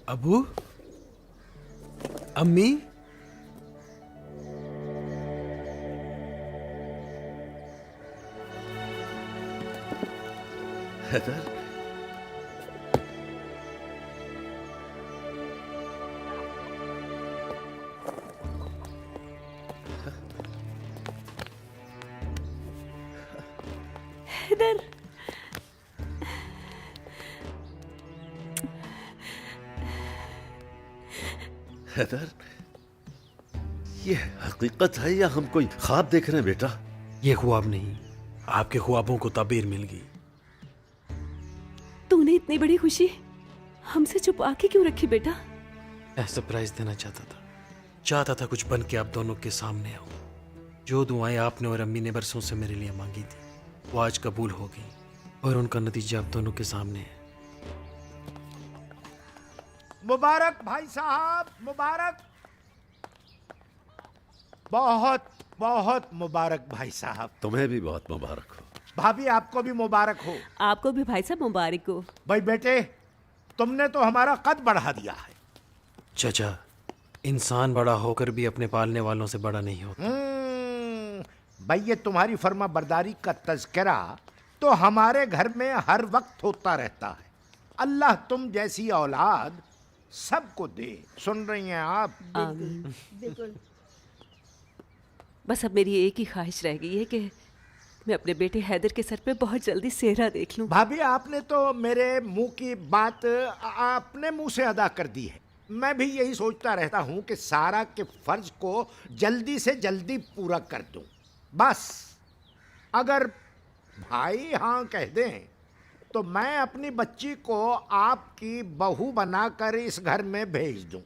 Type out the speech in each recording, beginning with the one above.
अबू, अम्मी, हैदर, हैदर, हैदर, ये हकीकत है या हम कोई ख्वाब देख रहे हैं बेटा? ये ख्वाब नहीं, आपके ख्वाबों को ताबीर मिल गई। तूने इतनी बड़ी खुशी हमसे छुपा के क्यों रखी बेटा? मैं सरप्राइज देना चाहता था कुछ बन के आप दोनों के सामने आऊं। जो दुआएं आपने और अम्मी ने बरसों से मेरे लिए मांगी थी, वो आज कबूल हो गई और उनका नतीजा आप दोनों के सामने है। मुबारक भाई साहब, मुबारक, बहुत बहुत मुबारक भाई साहब। तुम्हें भी बहुत मुबारक हो। भाभी आपको भी मुबारक हो। आपको भी भाई साहब मुबारक हो। भाई बेटे, तुमने तो हमारा कद बढ़ा दिया है। चाचा, इंसान बड़ा होकर भी अपने पालने वालों से बड़ा नहीं होता। भाई ये तुम्हारी फर्मा बरदारी का तज़किरा तो हमारे घर में हर वक्त होता रहता है। अल्लाह तुम जैसी औलाद सबको दे। सुन रही हैं आप? बिल्कुल। बस अब मेरी एक ही ख्वाहिश रह गई है कि मैं अपने बेटे हैदर के सर पे बहुत जल्दी सेहरा देख लूं। भाभी आपने तो मेरे मुंह की बात अपने मुंह से अदा कर दी है। मैं भी यही सोचता रहता हूं कि सारा के फर्ज को जल्दी से जल्दी पूरा कर दूं। बस अगर भाई हाँ कह दें तो मैं अपनी बच्ची को आपकी बहू बनाकर इस घर में भेज दूं।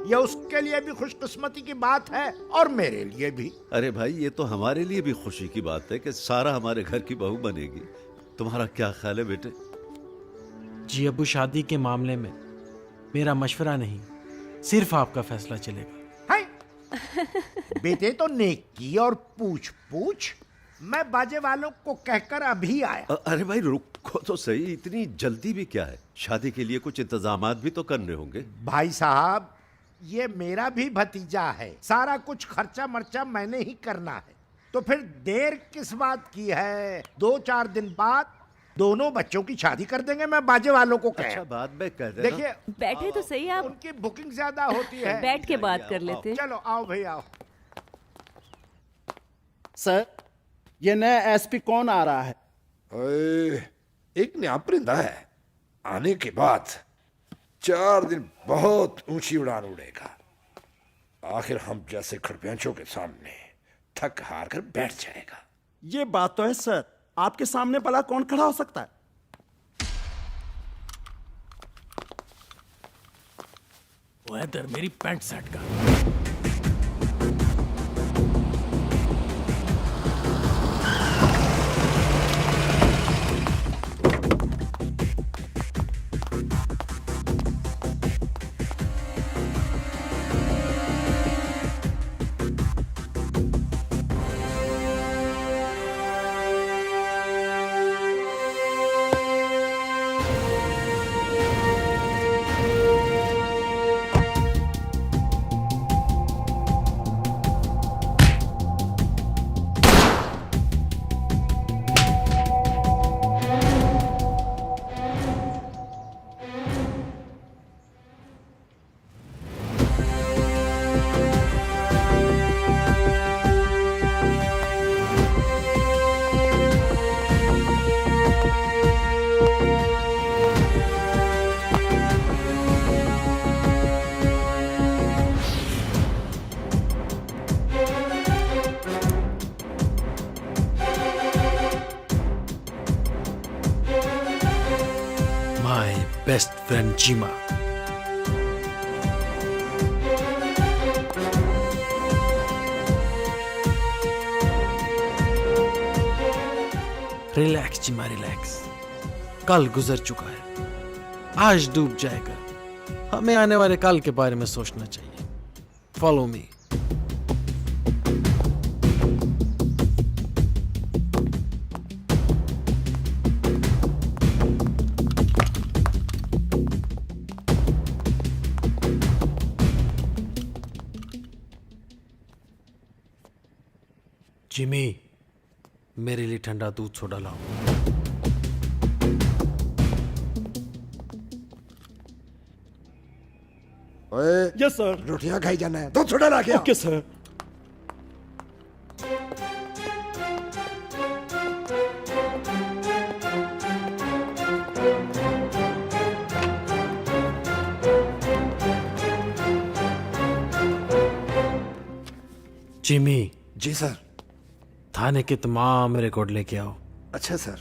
यह उसके लिए भी खुशकिस्मती की बात है और मेरे लिए भी। अरे भाई, ये तो हमारे लिए भी खुशी की बात है कि सारा हमारे घर की बहू बनेगी। तुम्हारा क्या ख्याल है बेटे? जी अबू, शादी के मामले में मेरा मशवरा नहीं, सिर्फ आपका फैसला चलेगा। है बेटे तो नेकी और पूछ पूछ। मैं बाजे वालों को कहकर अभी आया। अरे भाई रुको तो सही, इतनी जल्दी भी क्या है? शादी के लिए कुछ इंतजामात भी तो करने होंगे। भाई साहब, ये मेरा भी भतीजा है। सारा कुछ खर्चा मर्चा मैंने ही करना है। तो फिर देर किस बात की है? 2-4 दिन बाद दोनों बच्चों की शादी कर देंगे। मैं बाजे वालों को कह। अच्छा, बाद में कह देना। देखिए, बैठे तो सही आप। उनकी बुकिंग ज्यादा होती है। बैठ के बात कर लेते हैं। चलो आओ भाई आओ। सर, ये नया एसपी कौन आ रहा है? एक नया परिंदा है। आने के बाद 4 दिन बहुत ऊंची उड़ान उड़ेगा। आखिर हम जैसे खड़पेंचों के सामने थक हार कर बैठ जाएगा। ये बात तो है सर, आपके सामने भला कौन खड़ा हो सकता है? वो हैदर मेरी पैंट शर्ट का। Best friend Jeema. Relax Jeema, relax. कल गुजर चुका है, आज डूब जाएगा। हमें आने वाले कल के बारे में सोचना चाहिए। Follow me. जिमी, मेरे लिए ठंडा दूध सोडा लाओ। ओए यस सर। रोटियां खाई जाना है तो थोड़ा ला के आओ। Okay sir. जिमी, जी सर। थाने के तमाम रिकॉर्ड लेके आओ। अच्छा सर।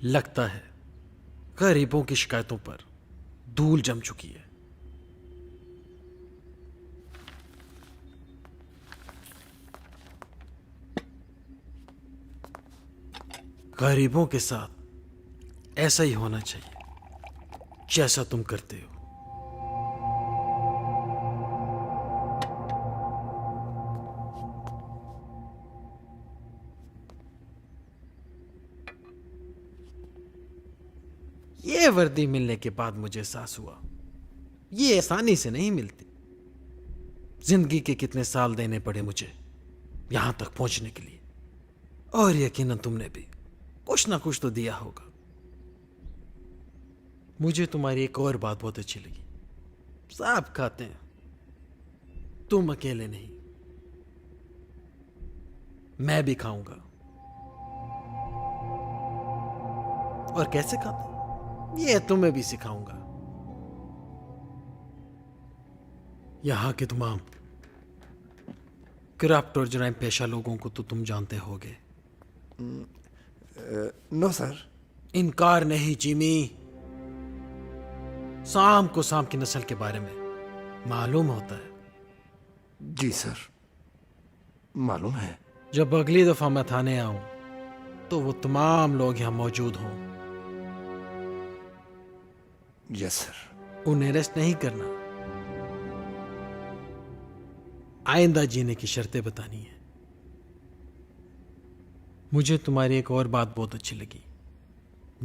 लगता है गरीबों की शिकायतों पर धूल जम चुकी है। गरीबों के साथ ऐसा ही होना चाहिए जैसा तुम करते हो। ये वर्दी मिलने के बाद मुझे एहसास हुआ ये आसानी से नहीं मिलती। जिंदगी के कितने साल देने पड़े मुझे यहां तक पहुंचने के लिए, और यकीनन तुमने भी कुछ ना कुछ तो दिया होगा। मुझे तुम्हारी एक और बात बहुत अच्छी लगी, सब खाते हैं, तुम अकेले नहीं। मैं भी खाऊंगा। और कैसे खाते ये तुम्हें भी सिखाऊंगा। यहां के तमाम करप्ट और जराइम पेशा लोगों को तो तुम जानते होगे। No sir. इनकार नहीं जिमी, सांप को सांप की नस्ल के बारे में मालूम होता है। जी सर, मालूम है। जब अगली दफा मैं थाने आऊं तो वो तमाम लोग यहां मौजूद हों। Yes sir. उन्हें अरेस्ट नहीं करना, आइंदा जीने की शर्तें बतानी है। मुझे तुम्हारी एक और बात बहुत अच्छी लगी,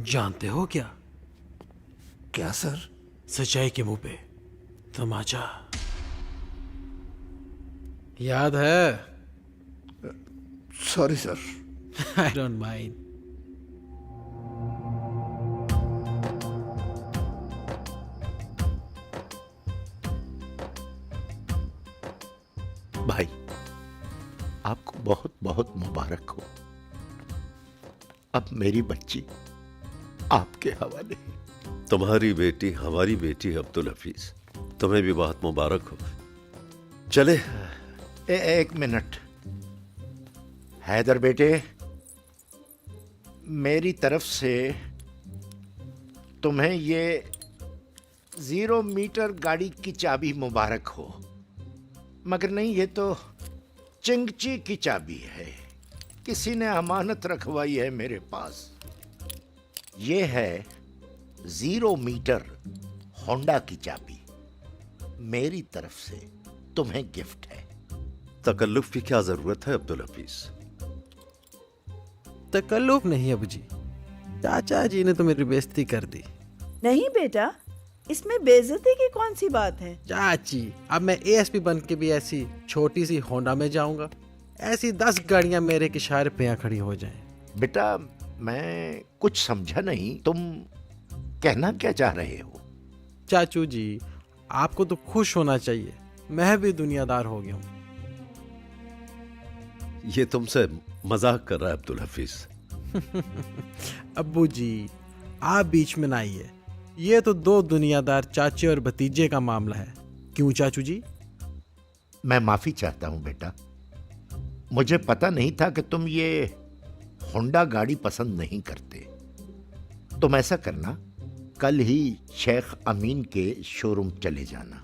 जानते हो क्या? क्या सर? सच्चाई के मुंह पे तमाचा। याद है? Sorry sir. I don't mind. भाई, आपको बहुत बहुत मुबारक हो। अब मेरी बच्ची आपके हवाले। तुम्हारी बेटी हमारी बेटी अब्दुल हफीज, तुम्हें भी बहुत मुबारक हो। चले। एक मिनट हैदर बेटे, मेरी तरफ से तुम्हें ये 0 मीटर गाड़ी की चाबी मुबारक हो। मगर नहीं, ये तो चिंगची की चाबी है, किसी ने अमानत रखवाई है मेरे पास। ये है 0 मीटर होंडा की चाबी, मेरी तरफ से तुम्हें गिफ्ट है। तकल्लुफ की क्या जरूरत है अब्दुल हफीज? तकल्लुफ नहीं अबू जी, चाचा जी ने तो मेरी बेइज्जती कर दी। नहीं बेटा, इसमें बेइज्जती की कौन सी बात है? चाची, अब मैं एएसपी बन के भी ऐसी छोटी सी होंडा में जाऊंगा, ऐसी 10 गाड़ियां मेरे के इशारे पे यहाँ खड़ी हो जाएं। बेटा, मैं कुछ समझा नहीं, तुम कहना क्या चाह रहे हो? चाचू जी, आपको तो खुश होना चाहिए, मैं भी दुनियादार हो गया हूँ। ये तुमसे मजाक कर रहा है अब्दुल हफीज। अब्बू जी, आप बीच में ना आइए, ये तो 2 दुनियादार चाचे और भतीजे का मामला है। क्यों चाचू जी? मैं माफी चाहता हूं बेटा, मुझे पता नहीं था कि तुम ये होंडा गाड़ी पसंद नहीं करते। तुम ऐसा करना, कल ही शेख अमीन के शोरूम चले जाना,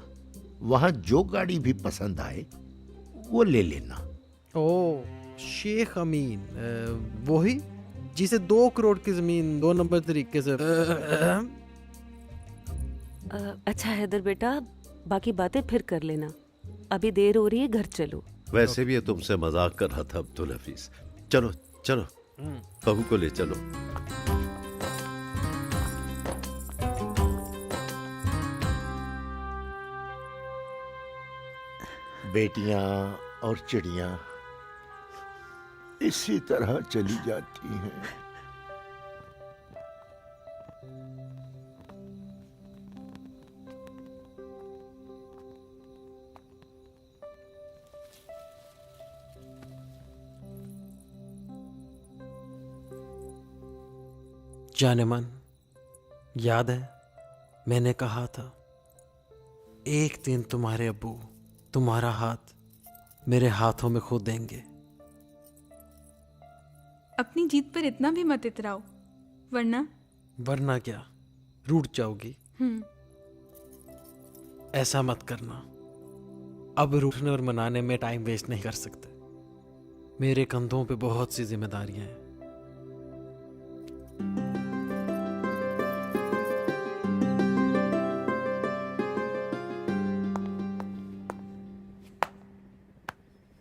वहां जो गाड़ी भी पसंद आए वो ले लेना। ओ, शेख अमीन, वही जिसे 2 करोड़ की जमीन 2 नंबर तरीके से अच्छा हैदर बेटा, बाकी बातें फिर कर लेना। अभी देर हो रही है, घर चलो। वैसे भी ये तुमसे मजाक कर रहा था अब्दुल हफीज। चलो चलो, बहू को ले चलो। बेटियां और चिड़ियां इसी तरह चली जाती हैं। जाने मन, याद है मैंने कहा था एक दिन तुम्हारे अब्बू तुम्हारा हाथ मेरे हाथों में खो देंगे। अपनी जीत पर इतना भी मत इतराओ, वरना क्या, रूठ जाओगी। ऐसा मत करना। अब रूठने और मनाने में टाइम वेस्ट नहीं कर सकते। मेरे कंधों पे बहुत सी जिम्मेदारियां हैं।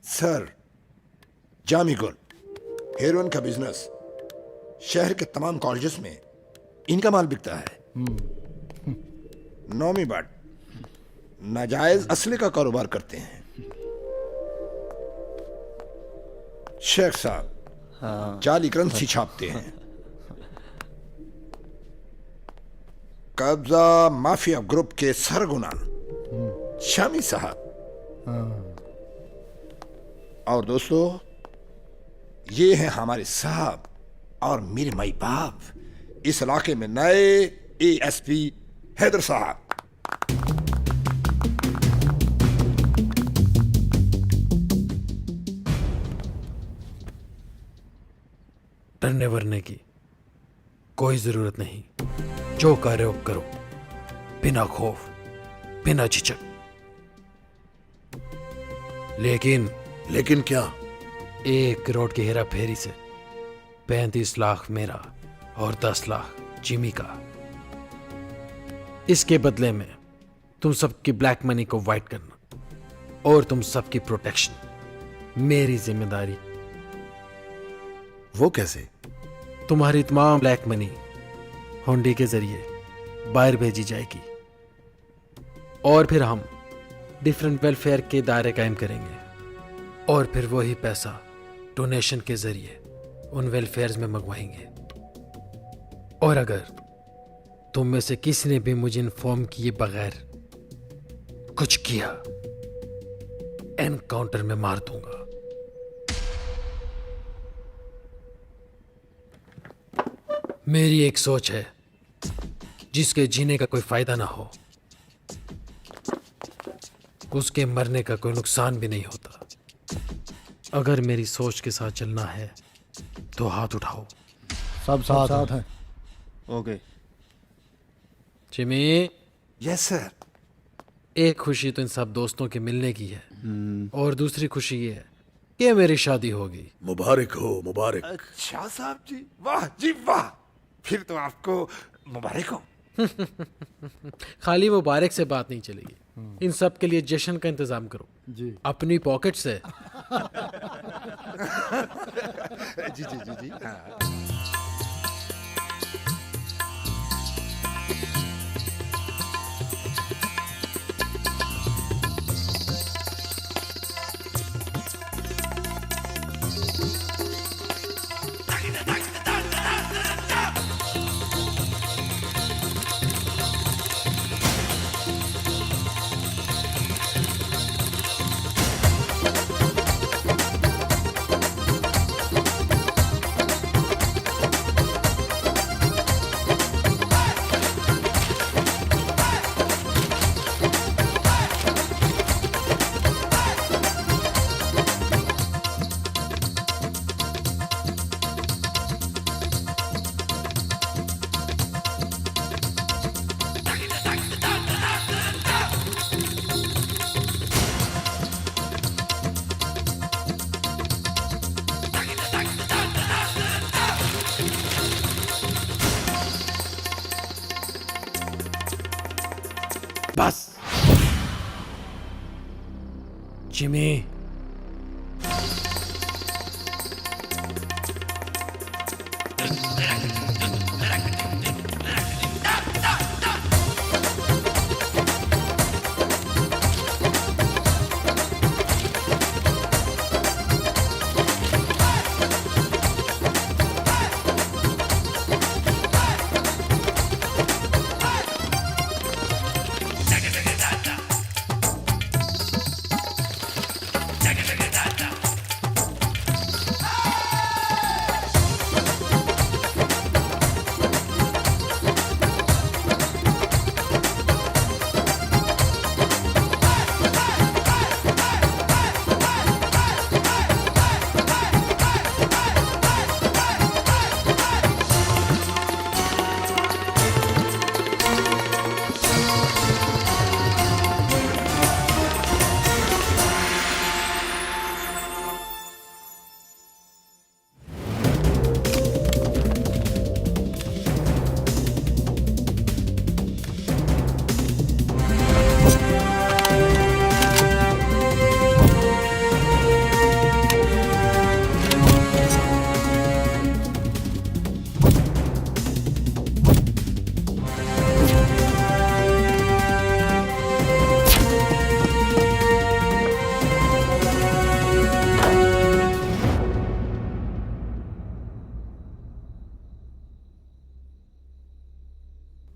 सर, जामिगुल हेरोइन का बिजनेस शहर के तमाम कॉलेजेस में इनका माल बिकता है। नौमी बट नाजायज असले का कारोबार करते हैं। शेख साहब जाली करेंसी छापते हैं। कब्जा माफिया ग्रुप के सरगुना शामी साहब। और दोस्तों, ये हैं हमारे साहब और मेरे माई बाप, इस इलाके में नए एएसपी हैदर साहब। डरने वरने की कोई जरूरत नहीं। जो कर रहे हो करो, बिना खौफ, बिना झिझक। लेकिन क्या? 1 करोड़ की हेरा फेरी से 35 लाख मेरा और 10 लाख जिमी का। इसके बदले में तुम सबकी ब्लैक मनी को वाइट करना और तुम सबकी प्रोटेक्शन मेरी जिम्मेदारी। वो कैसे? तुम्हारी तमाम ब्लैक मनी हुंडी के जरिए बाहर भेजी जाएगी और फिर हम डिफरेंट वेलफेयर के दायरे कायम करेंगे और फिर वही पैसा डोनेशन के जरिए उन वेलफेयर्स में मंगवाएंगे। और अगर तुम में से किसी ने भी मुझे इन्फॉर्म किए बगैर कुछ किया, एनकाउंटर में मार दूंगा। मेरी एक सोच है जिसके जीने का कोई फायदा ना हो, उसके मरने का कोई नुकसान भी नहीं होता। अगर मेरी सोच के साथ चलना है तो हाथ उठाओ। सब साथ हैं। ओके। Jimmy, yes sir. एक खुशी तो इन सब दोस्तों के मिलने की है और दूसरी खुशी ये है कि मेरी शादी होगी। मुबारक हो, मुबारक। अच्छा साहब जी, वाह जी वाह। फिर तो आपको मुबारक हो। खाली मुबारक से बात नहीं चलेगी। इन सब के लिए जश्न का इंतजाम करो जी। अपनी पॉकेट से। जी जी जी जी। बस जिमी,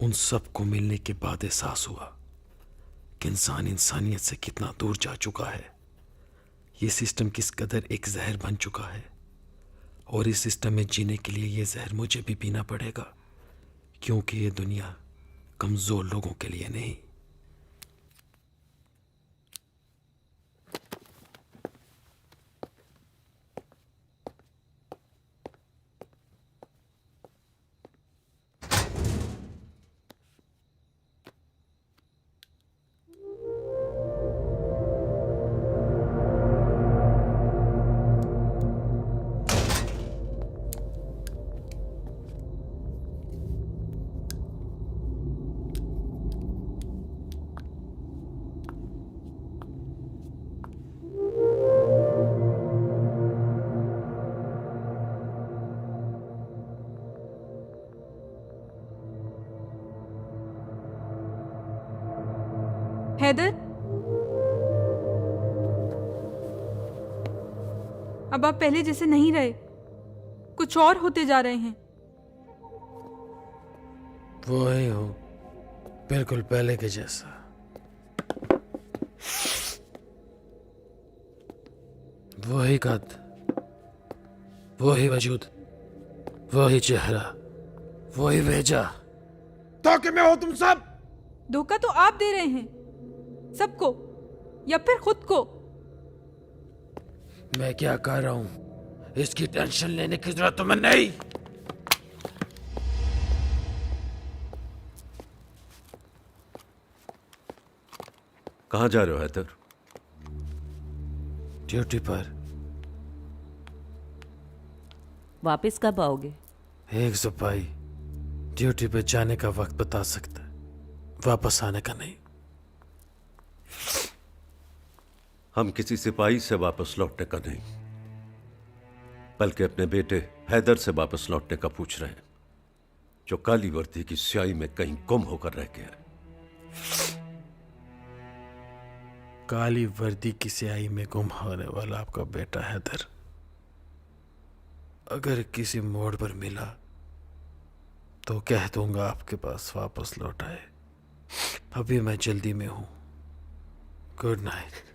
उन सबको मिलने के बाद एहसास हुआ कि इंसान इंसानियत से कितना दूर जा चुका है। ये सिस्टम किस कदर एक जहर बन चुका है, और इस सिस्टम में जीने के लिए ये जहर मुझे भी पीना पड़ेगा, क्योंकि ये दुनिया कमजोर लोगों के लिए नहीं। हैदर, अब आप पहले जैसे नहीं रहे, कुछ और होते जा रहे हैं। वही हो, बिल्कुल पहले के जैसा। वही कद, वही वजूद, वही चेहरा, वही भेजा। धोखे में हो तुम सब। धोखा तो आप दे रहे हैं सबको, या फिर खुद को। मैं क्या कर रहा हूं, इसकी टेंशन लेने की जरूरत तुम्हें नहीं। कहाँ जा रहे हो हैदर? ड्यूटी पर। वापस कब आओगे? एक सिपाही ड्यूटी पे जाने का वक्त बता सकता है, वापस आने का नहीं। हम किसी सिपाही से वापस लौटने का नहीं, बल्कि अपने बेटे हैदर से वापस लौटने का पूछ रहे हैं, जो काली वर्दी की स्याही में कहीं गुम होकर रह गया है। काली वर्दी की स्याही में गुम होने वाला आपका बेटा हैदर अगर किसी मोड़ पर मिला तो कह दूंगा आपके पास वापस लौट आए। अभी मैं जल्दी में हूं। Good night.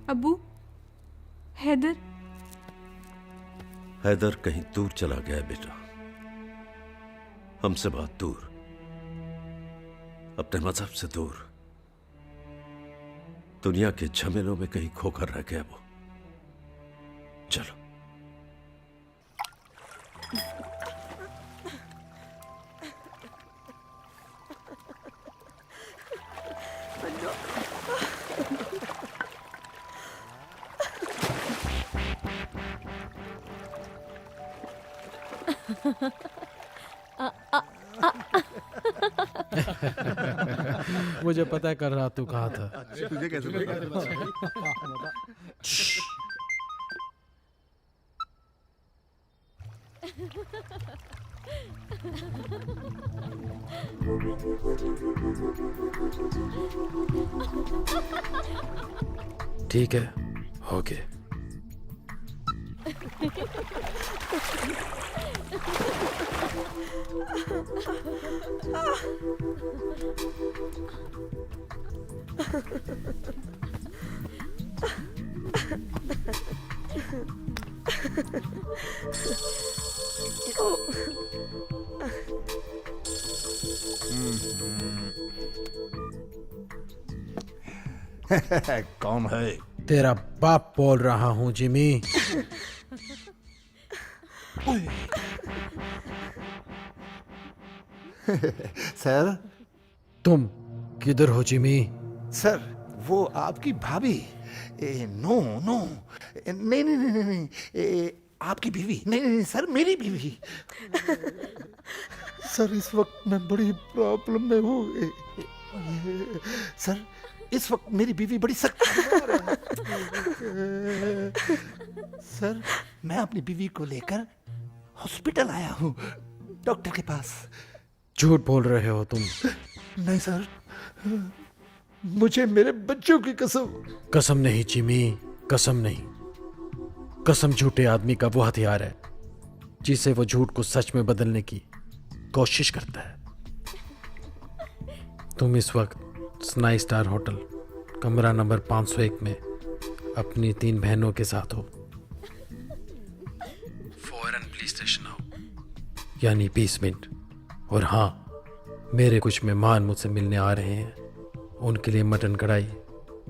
अब्बू, हैदर। हैदर कहीं दूर चला गया है बेटा, हमसे बहुत दूर, अपने मजहब से दूर, दुनिया के झमेलों में कहीं खोकर रह गया वो। चलो। मुझे पता कर रहा तू कहाँ था। तुझे कैसे ठीक है, ओके। कौन है? तेरा बाप बोल रहा हूँ जिमी। सर, तुम किधर हो जिमी? सर वो आपकी भाभी। नो नो, नहीं नहीं नहीं नहीं, आपकी बीवी। नहीं नहीं सर, मेरी बीवी। सर इस वक्त मैं बड़ी प्रॉब्लम में हूँ। सर इस वक्त मेरी बीवी बड़ी सख्त बीमार है। सर मैं अपनी बीवी को लेकर हॉस्पिटल आया हूँ, डॉक्टर के पास। झूठ बोल रहे हो तुम। नहीं सर, मुझे मेरे बच्चों की कसम। कसम नहीं जिमी, कसम नहीं। कसम झूठे आदमी का वो हथियार है जिसे वो झूठ को सच में बदलने की कोशिश करता है। तुम इस वक्त स्नाई स्टार होटल कमरा नंबर 501 में अपनी 3 बहनों के साथ हो। फौरन पुलिस स्टेशन आओ, यानी 20 मिनट। और हाँ, मेरे कुछ मेहमान मुझसे मिलने आ रहे हैं, उनके लिए मटन कढ़ाई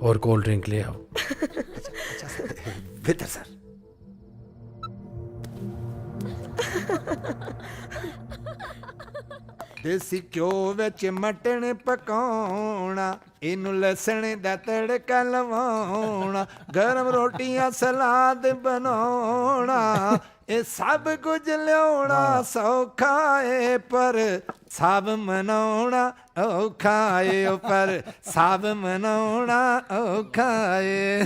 और कोल्ड ड्रिंक ले आओ। अच्छा सर, बेहतर सर। देसी घ्यो विच मटन पकाउणा, इनू लसण दा तड़का लवाउणा, गरम रोटियां सलाद बनाउणा, ये सब कुछ लियाउणा सौखा है, पर सब मनाउणा औखा है, पर सब मनाउणा औखा है।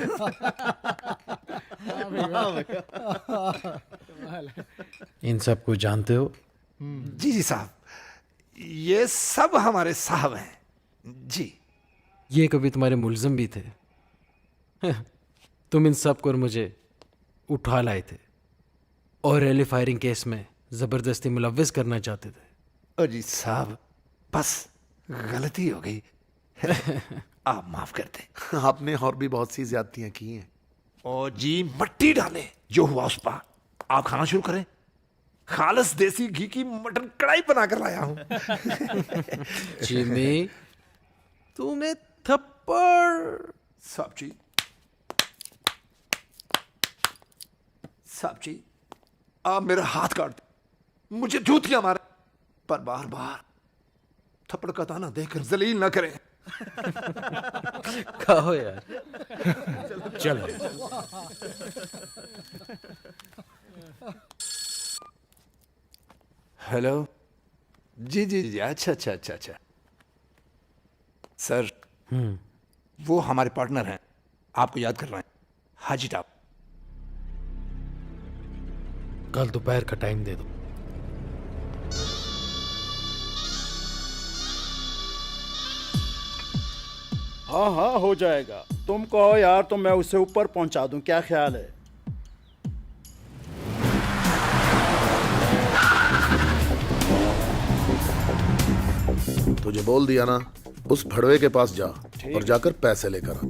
इन सब को जानते हो? जी जी साहब, ये सब हमारे साहब हैं जी। ये कभी तुम्हारे मुलजिम भी थे। तुम इन सब को और मुझे उठा लाए थे और रैली फायरिंग केस में जबरदस्ती मुलव्विस करना चाहते थे। अजी साहब, बस गलती हो गई, आप माफ कर दें। आपने और भी बहुत सी ज्यादतियां की हैं। और जी मट्टी डाले, जो हुआ उस पर। आप खाना शुरू करें। खालस देसी घी की मटन कढ़ाई बना कर लाया हूं। जिमी, तूने थप्पड़। साहब जी, साहब जी, आप मेरा हाथ काट दो, मुझे जूतियां मारे, पर बार बार थप्पड़ का ताना देकर जलील ना करें। कहो यार। चलो। हेलो जी जी जी, अच्छा अच्छा अच्छा अच्छा। सर वो हमारे पार्टनर हैं, आपको याद कर रहे हैं, हाजी टाप। कल दोपहर का टाइम दे दो। हाँ हाँ हो जाएगा। तुम कहो यार, तो मैं उसे ऊपर पहुंचा दूं, क्या ख्याल है? तुझे बोल दिया ना, उस भड़वे के पास जा और जाकर पैसे लेकर आ।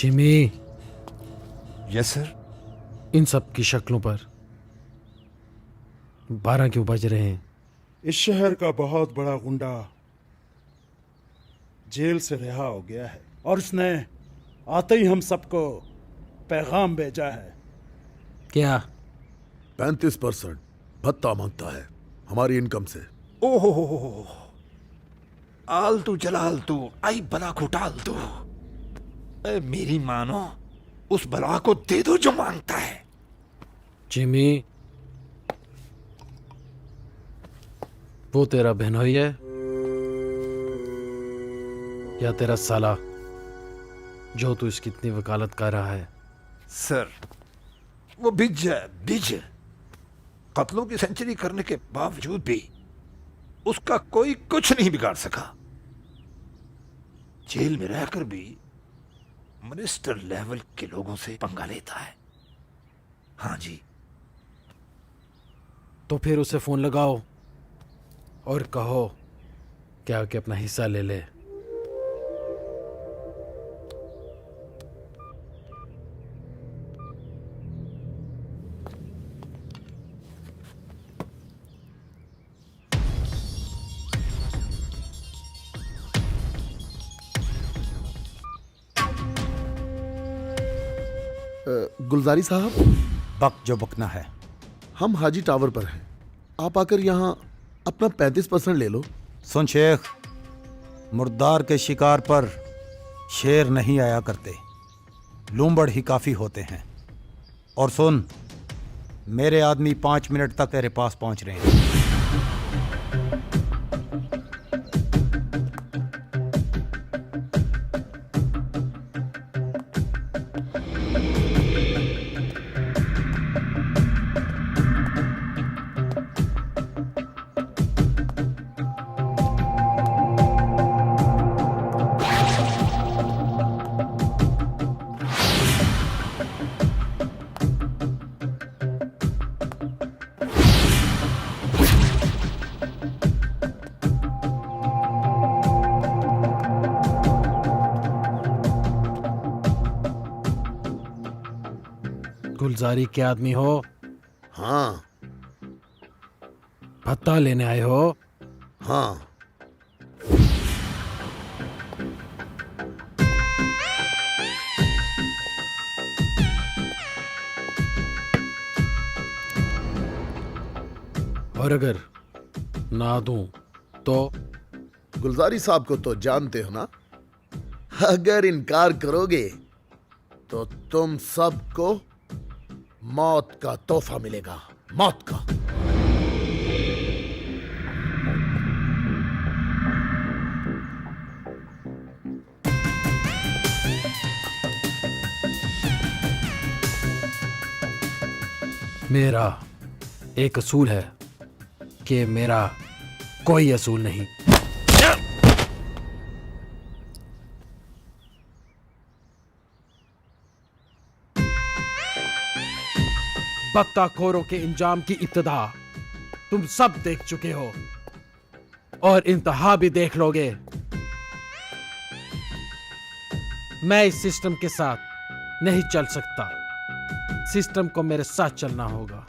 Jimmy, yes sir. इन सब की शक्लों पर 12 क्यों बज रहे हैं? इस शहर का बहुत बड़ा गुंडा जेल से रिहा हो गया है और उसने आते ही हम सबको पैगाम भेजा है। क्या? 35% भत्ता मांगता है हमारी इनकम से। ओहो, आलतू जलालतू आई बला को टाल दो। मेरी मानो उस बला को दे दो जो मांगता है। जिमी, वो तेरा बहनोई है या तेरा साला जो तू इसकी इतनी वकालत कर रहा है? सर वो बिज है, बिज। कत्लों की सेंचुरी करने के बावजूद भी उसका कोई कुछ नहीं बिगाड़ सका। जेल में रहकर भी मिनिस्टर लेवल के लोगों से पंगा लेता है। हाँ जी। तो फिर उसे फोन लगाओ और कहो क्या कि अपना हिस्सा ले ले। गुलजारी साहब, बक जो बकना है। हम हाजी टावर पर हैं। आप आकर यहाँ अपना 35% ले लो। सुन शेख, मुर्दार के शिकार पर शेर नहीं आया करते, लूंबड़ ही काफी होते हैं। और सुन, मेरे आदमी 5 मिनट तक तेरे पास पहुंच रहे हैं। गुलजारी के आदमी हो? हाँ भत्ता लेने आए हो? हाँ। और अगर ना दूं तो? गुलजारी साहब को तो जानते हो ना, अगर इनकार करोगे तो तुम सबको मौत का तोहफा मिलेगा, मौत का। मेरा एक असूल है कि मेरा कोई असूल नहीं। बत्ताखोरों के इंजाम की इब्तिदा तुम सब देख चुके हो और इंतहा भी देख लोगे। मैं इस सिस्टम के साथ नहीं चल सकता, सिस्टम को मेरे साथ चलना होगा।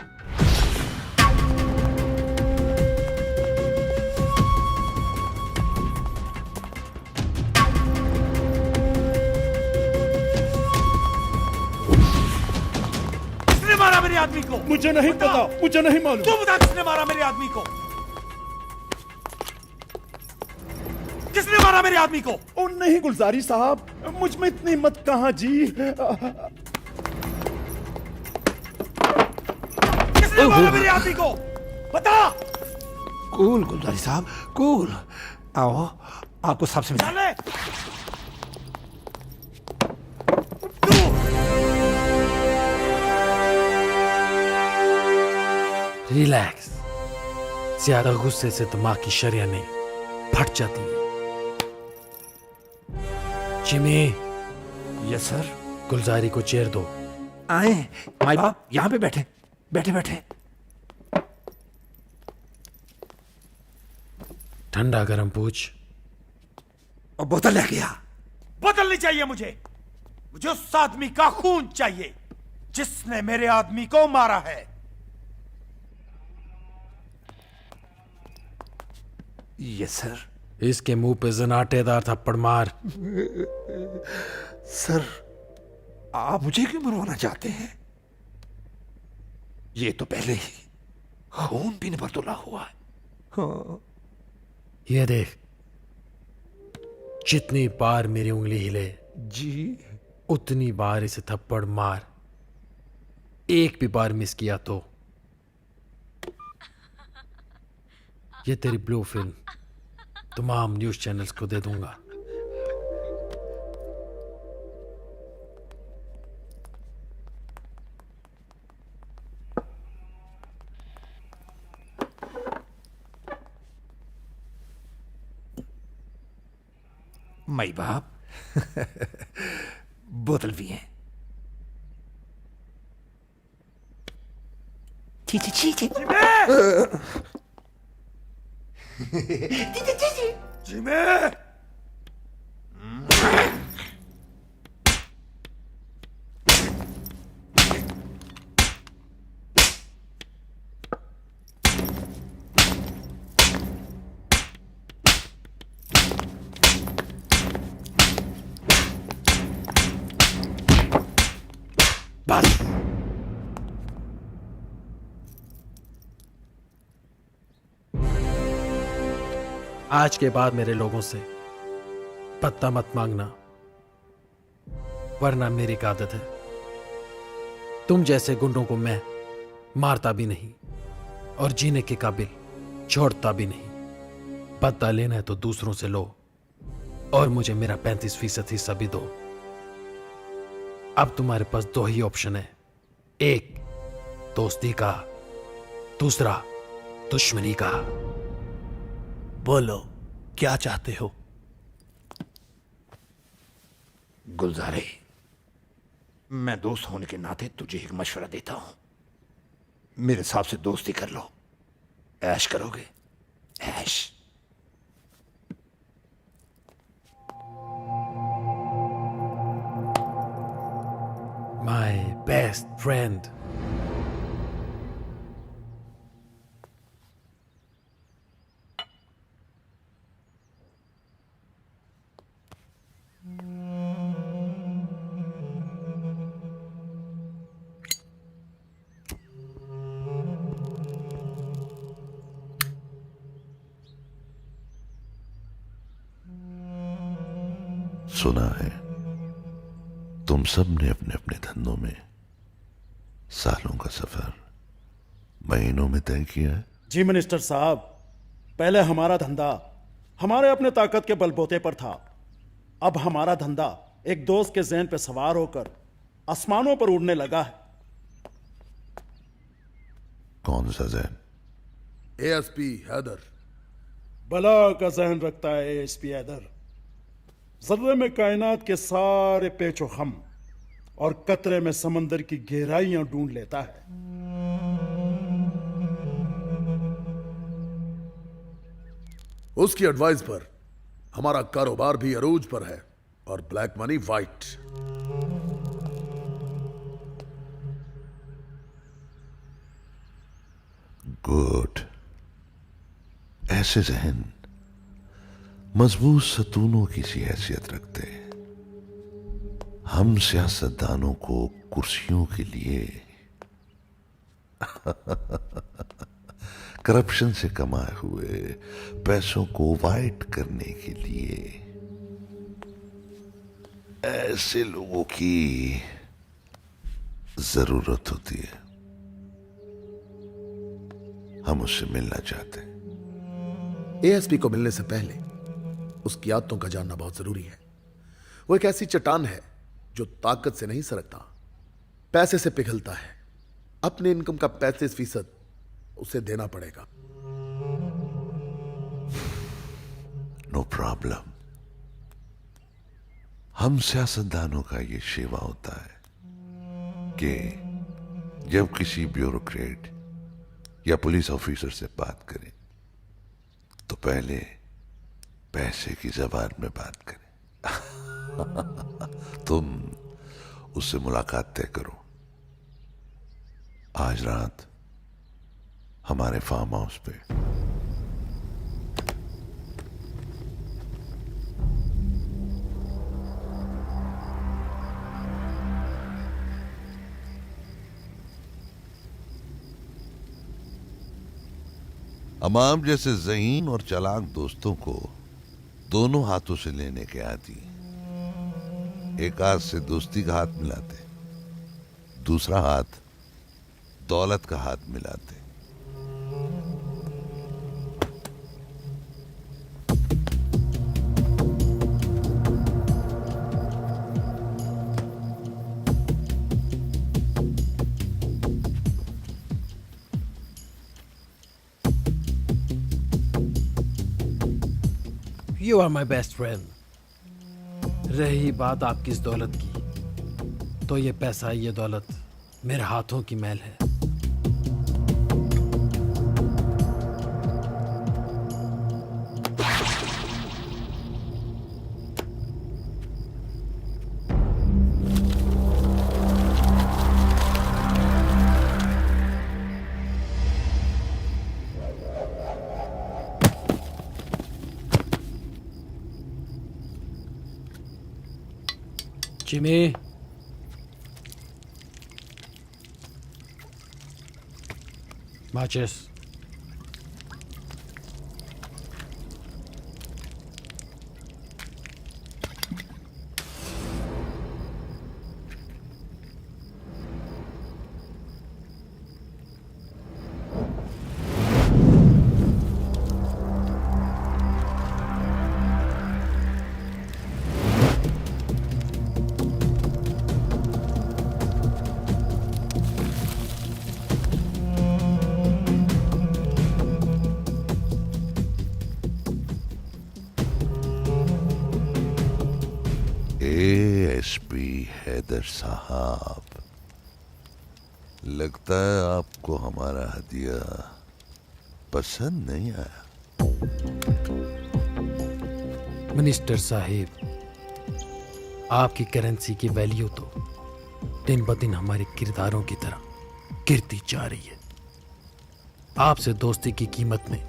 किसने मारा मेरे आदमी को? मुझे नहीं पता, मुझे नहीं मालूम। तू बता किसने मारा मेरे आदमी को? किसने मारा मेरे आदमी को? ओ नहीं गुलजारी साहब, मुझ में इतनी हिम्मत कहाँ जी। किसने मारा मेरे आदमी को? बता। कूल गुलजारी साहब, कूल। आओ, आपको सब समझा। चले। रिलैक्स। ज्यादा गुस्से से दिमाग की शरियां फट जाती है। जिमी। Yes sir. गुलजारी को चेयर दो। आए माई बाप, यहां पे बैठे बैठे बैठे। ठंडा गरम पूछ। और बोतल ले गया। बोतल नहीं चाहिए मुझे। मुझे उस आदमी का खून चाहिए जिसने मेरे आदमी को मारा है। Yes sir. इसके मुंह पे जनाटेदार थप्पड़ मार। सर, आप मुझे क्यों मरवाना चाहते हैं? ये तो पहले ही खून पीने पर तुला हुआ है। हाँ। ये देख, जितनी बार मेरी उंगली हिले जी, उतनी बार इसे थप्पड़ मार। एक भी बार मिस किया तो ये तेरी ब्लू फिल्म तमाम न्यूज चैनल्स को दे दूंगा। माई बाप, बोतल भी है। ची ची ची ची। जिमे, बस। आज के बाद मेरे लोगों से पत्ता मत मांगना, वरना मेरी एक आदत है, तुम जैसे गुंडों को मैं मारता भी नहीं और जीने के काबिल छोड़ता भी नहीं। बदला लेना है तो दूसरों से लो और मुझे मेरा 35% हिस्सा भी दो। अब तुम्हारे पास दो ही ऑप्शन है, एक दोस्ती का, दूसरा दुश्मनी का। बोलो क्या चाहते हो? गुलजारे, मैं दोस्त होने के नाते तुझे एक मशवरा देता हूं। मेरे साहब से दोस्ती कर लो, ऐश करोगे, ऐश। My best friend. सुना है तुम सब ने अपने अपने धंधों में सालों का सफर महीनों में तय किया है। जी मिनिस्टर साहब, पहले हमारा धंधा हमारे अपने ताकत के बलबूते पर था। अब हमारा धंधा एक दोस्त के ज़हन पे सवार होकर आसमानों पर उड़ने लगा है। कौन सा जहन? एएसपी हैदर। बला का जहन रखता है एएसपी हैदर। जर्रे में कायनात के सारे पेचो खम और कतरे में समंदर की गहराइयां ढूंढ लेता है। उसकी एडवाइस पर हमारा कारोबार भी अरूज पर है और ब्लैक मनी वाइट। गुड। ऐसे जहन मजबूत सतूनों की सी हैसियत रखते हैं। हम सियासतदानों को कुर्सियों के लिए करप्शन से कमाए हुए पैसों को वाइट करने के लिए ऐसे लोगों की जरूरत होती है। हम उससे मिलना चाहते हैं। एएसपी को मिलने से पहले उसकी आदतों का जानना बहुत जरूरी है। वो एक ऐसी चट्टान है जो ताकत से नहीं सरकता, पैसे से पिघलता है। अपने इनकम का 35% उसे देना पड़ेगा। No problem. हम सियासतदानों का ये शेवा होता है कि जब किसी ब्यूरोक्रेट या पुलिस ऑफिसर से बात करें तो पहले पैसे की जबान में बात करें। उससे मुलाकात तय करूं। आज रात हमारे फार्म हाउस पे। अमाम जैसे ज़हीन और चालाक दोस्तों को दोनों हाथों से लेने के आदी। एक हाथ से दोस्ती का हाथ मिलाते, दूसरा हाथ दौलत का हाथ मिलाते। You are my best friend। रही बात आपकी इस दौलत की, तो ये पैसा, ये दौलत मेरे हाथों की मैल है। Jimmy, matches। एएसपी हैदर साहब, लगता है आपको हमारा हदिया पसंद नहीं आया। मिनिस्टर साहिब, आपकी करेंसी की वैल्यू तो दिन ब दिन हमारे किरदारों की तरह गिरती जा रही है। आपसे दोस्ती की कीमत में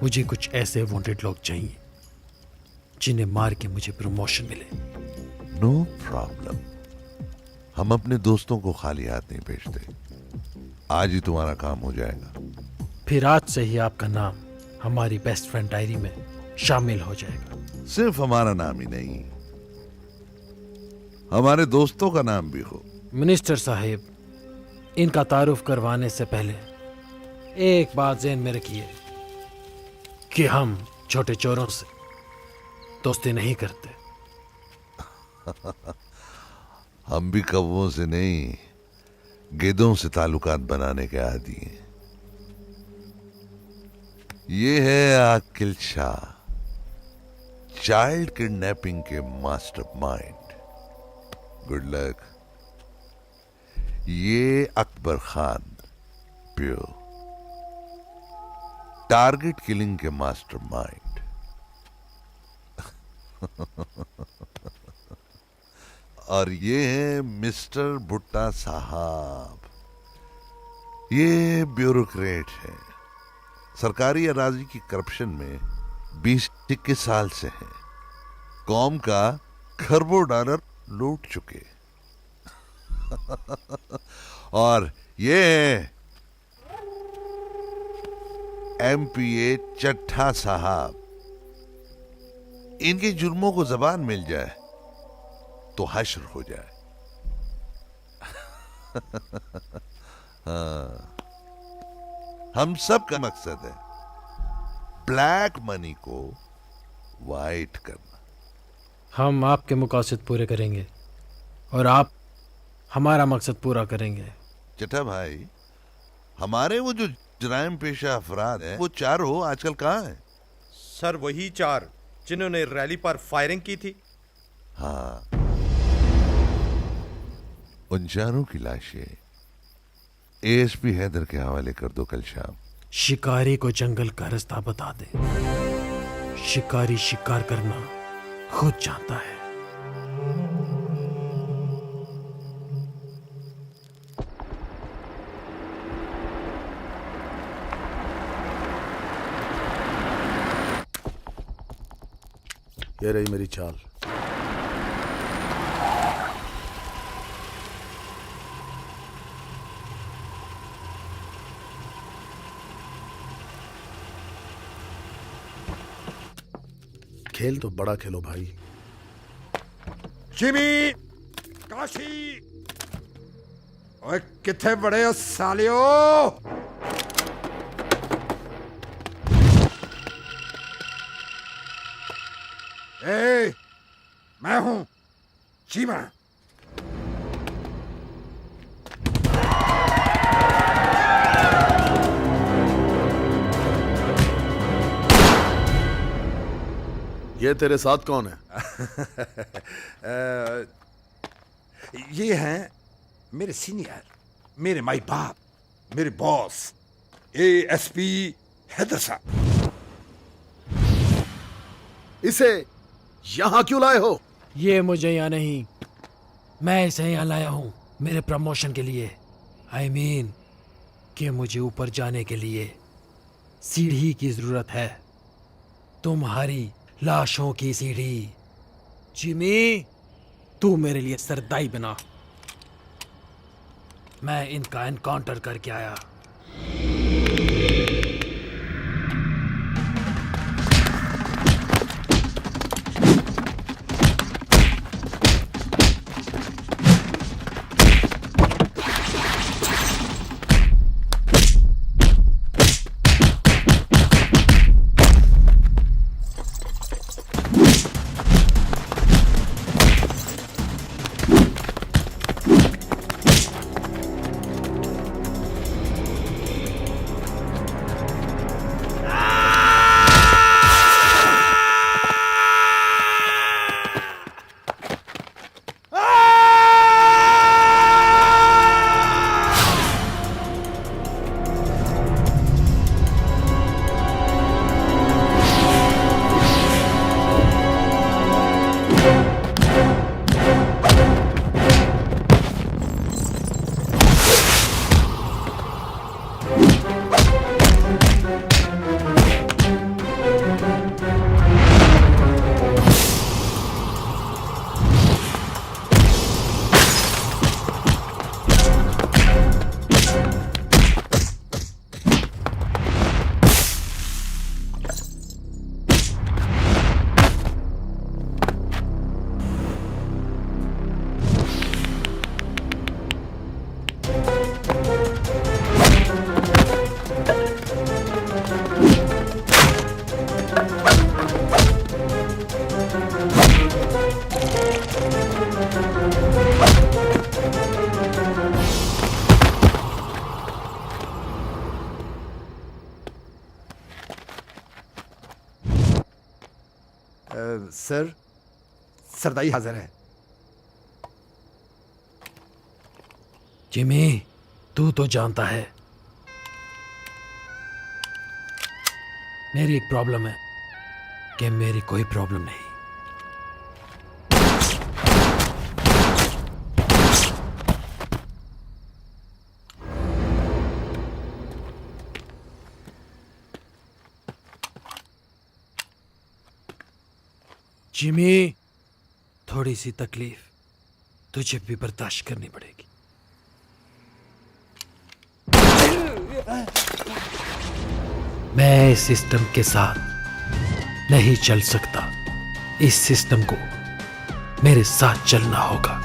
मुझे कुछ ऐसे वांटेड लोग चाहिए जिन्हें मार के मुझे प्रमोशन मिले। नो प्रॉब्लम, हम अपने दोस्तों को खाली हाथ नहीं भेजते। आज ही तुम्हारा काम हो जाएगा। फिर आज से ही आपका नाम हमारी बेस्ट फ्रेंड डायरी में शामिल हो जाएगा। सिर्फ हमारा नाम ही नहीं, हमारे दोस्तों का नाम भी हो। मिनिस्टर साहिब, इनका तारुफ करवाने से पहले एक बात ज़हन में रखिए कि हम छोटे चोरों से दोस्ती नहीं करते। हम भी कौवों से नहीं, गेदों से ताल्लुकात बनाने के आदी हैं। ये है आकिल शाह, चाइल्ड किडनैपिंग के मास्टरमाइंड। Good luck. ये अकबर खान, प्यो, टारगेट किलिंग के मास्टरमाइंड। और ये है मिस्टर भुट्टा साहब, ये ब्यूरोक्रेट है, सरकारी अराजी की करप्शन में 20-21 साल से हैं, कौम का खरबों डॉलर लूट चुके। और ये है एमपीए चट्टा साहब, इनके जुर्मों को जबान मिल जाए तो हश्र हो जाए। हाँ, हम सब का मकसद है ब्लैक मनी को वाइट करना। हम आपके मकासद पूरे करेंगे और आप हमारा मकसद पूरा करेंगे। चट्टा भाई, हमारे वो जो जराइम पेशा अफराद हैं, वो चारों आजकल कहाँ हैं? सर, वही 4 जिन्होंने रैली पर फायरिंग की थी। हाँ, उन चारों की लाशें एएसपी हैदर के हवाले कर दो कल शाम। शिकारी को जंगल का रास्ता बता दे। शिकारी शिकार करना खुद जानता है। ये रही मेरी चाल। खेल तो बड़ा खेलो भाई। जिमी, काशी, ओए किथे बड़े हो सालियो? ए, मैं हूं चीमा। ये तेरे साथ कौन है? ये हैं मेरे सीनियर, मेरे माई बाप, मेरे बॉस एएसपी हैदर साहब। इसे यहां क्यों लाए हो? ये मुझे यहाँ नहीं, मैं इसे यहाँ लाया हूँ मेरे प्रमोशन के लिए। आई मीन कि मुझे ऊपर जाने के लिए सीढ़ी की जरूरत है, तुम्हारी लाशों की सीढ़ी। जिमी, तू मेरे लिए सरदाई बना। मैं इनका एनकाउंटर करके आया। सर, सरदाई हाजिर है। जिमी, तू तो जानता है मेरी एक प्रॉब्लम है कि मेरी कोई प्रॉब्लम नहीं। जिमी, थोड़ी सी तकलीफ तुझे भी बर्दाश्त करनी पड़ेगी। मैं इस सिस्टम के साथ नहीं चल सकता, इस सिस्टम को मेरे साथ चलना होगा।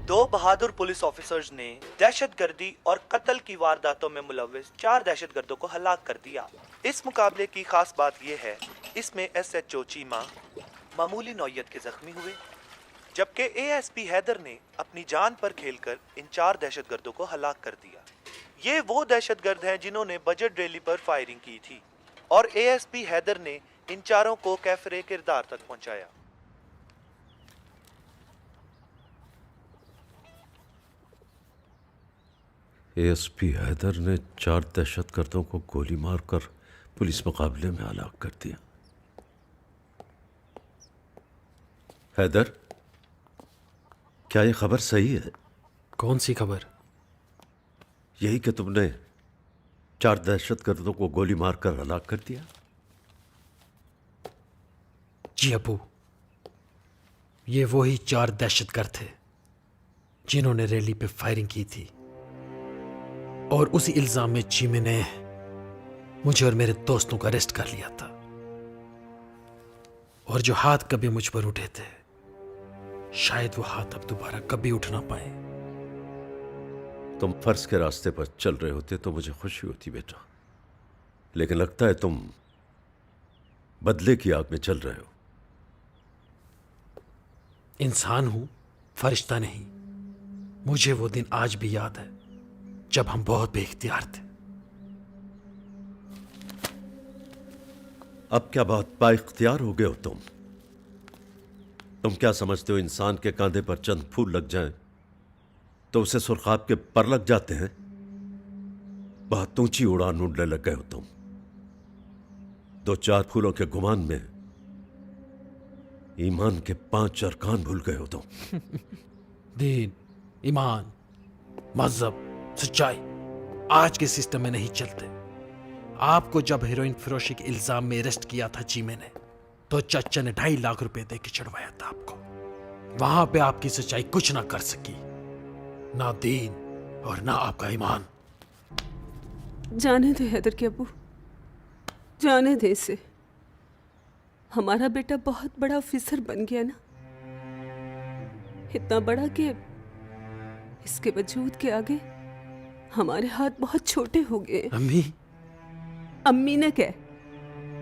दो बहादुर पुलिस ऑफिसर्स ने दहशतगर्दी और कत्ल की वारदातों में मुलव्विस 4 दहशतगर्दों को हलाक कर दिया। इस मुकाबले की खास बात यह है, इसमें एसएचओ चीमा मामूली नौयत के जख्मी हुए, जबकि एएसपी हैदर ने अपनी जान पर खेलकर इन 4 दहशतगर्दों को हलाक कर दिया। ये वो दहशतगर्द हैं जिन्होंने बजट रैली पर फायरिंग की थी और एएसपी हैदर ने इन चारों को कैफरे किरदार तक पहुंचाया। एएसपी हैदर ने 4 दहशतगर्दों को गोली मारकर पुलिस मुकाबले में हलाक कर दिया। हैदर, क्या ये खबर सही है? कौन सी खबर? यही कि तुमने 4 दहशतगर्दों को गोली मारकर हलाक कर दिया? जी अबू, ये वही 4 दहशतगर्द थे जिन्होंने रैली पे फायरिंग की थी, और उसी इल्जाम में चीमे ने मुझे और मेरे दोस्तों को अरेस्ट कर लिया था। और जो हाथ कभी मुझ पर उठे थे, शायद वो हाथ अब दोबारा कभी उठ ना पाए। तुम फर्ज के रास्ते पर चल रहे होते तो मुझे खुशी होती बेटा, लेकिन लगता है तुम बदले की आग में चल रहे हो। इंसान हूं, फरिश्ता नहीं। मुझे वो दिन आज भी याद है जब हम बहुत बेइख्तियार थे। अब क्या बहुत बाइख्तियार हो गए हो तुम? क्या समझते हो इंसान के कांधे पर चंद फूल लग जाएं तो उसे सुरखाब के पर लग जाते हैं? बहुत ऊंची उड़ान उड़ने लग गए हो तुम। 2-4 फूलों के गुमान में ईमान के 5 अरकान भूल गए हो तुम। दीन, ईमान, मजहब, सच्चाई आज के सिस्टम में नहीं चलते। आपको जब हेरोइन फरोशी के इल्जाम में अरेस्ट किया था चीमे ने, तो चाचा ने 2.5 लाख रुपए देके चढ़वाया था आपको। वहां पे आपकी सच्चाई कुछ ना कर सकी, ना दीन और ना आपका ईमान। जाने दे हैदर के अबू, जाने दे इसे। हमारा बेटा बहुत बड़ा ऑफिसर बन गया ना, इतना बड़ा कि इसके वजूद के आगे हमारे हाथ बहुत छोटे हो गए। अम्मी, अम्मी ने क्या,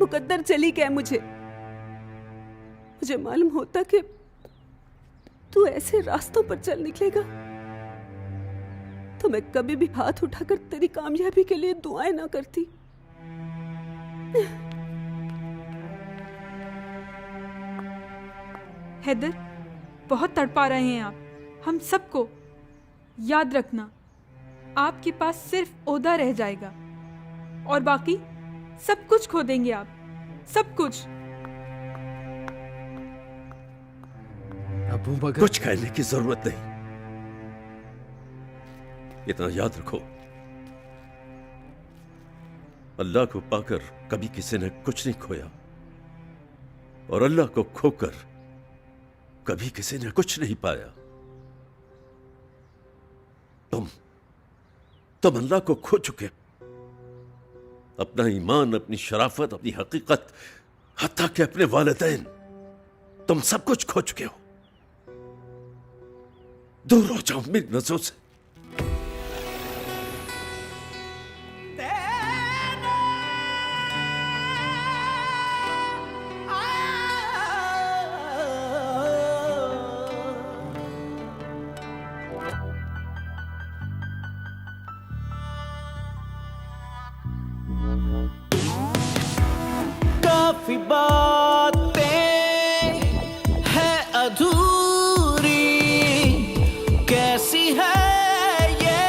मुकद्दर चली क्या? मुझे मालूम होता कि तू ऐसे रास्तों पर चल निकलेगा तो मैं कभी भी हाथ उठाकर तेरी कामयाबी के लिए दुआएं ना करती। हैदर, बहुत तड़पा रहे हैं आप हम सबको। याद रखना, आपके पास सिर्फ ओहदा रह जाएगा और बाकी सब कुछ खो देंगे आप, सब कुछ। अबू मगर कुछ कहने की जरूरत नहीं, इतना याद रखो, अल्लाह को पाकर कभी किसी ने कुछ नहीं खोया, और अल्लाह को खोकर कभी किसी ने कुछ नहीं पाया। तुम अल्लाह को खो चुके, अपना ईमान, अपनी शराफत, अपनी हकीकत, हत्ता कि अपने वालिदैन, तुम सब कुछ खो चुके हो। दूर हो जाओ मेरी नजरों से। काफी बातें है अधूरी, कैसी है ये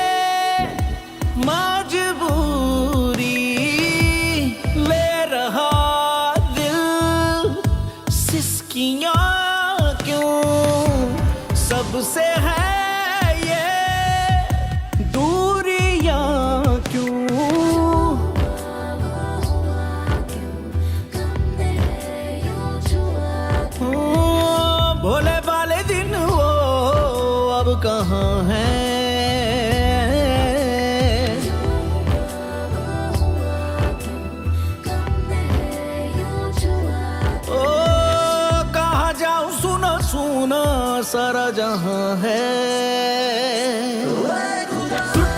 मजबूरी, ले रहा दिल सिसकियां क्यों, सबसे है ये दूरियां क्यों। भोले वाले दिन वो अब कहाँ है, ओ कहाँ जाऊं, सुना सुना सारा जहां है। टूट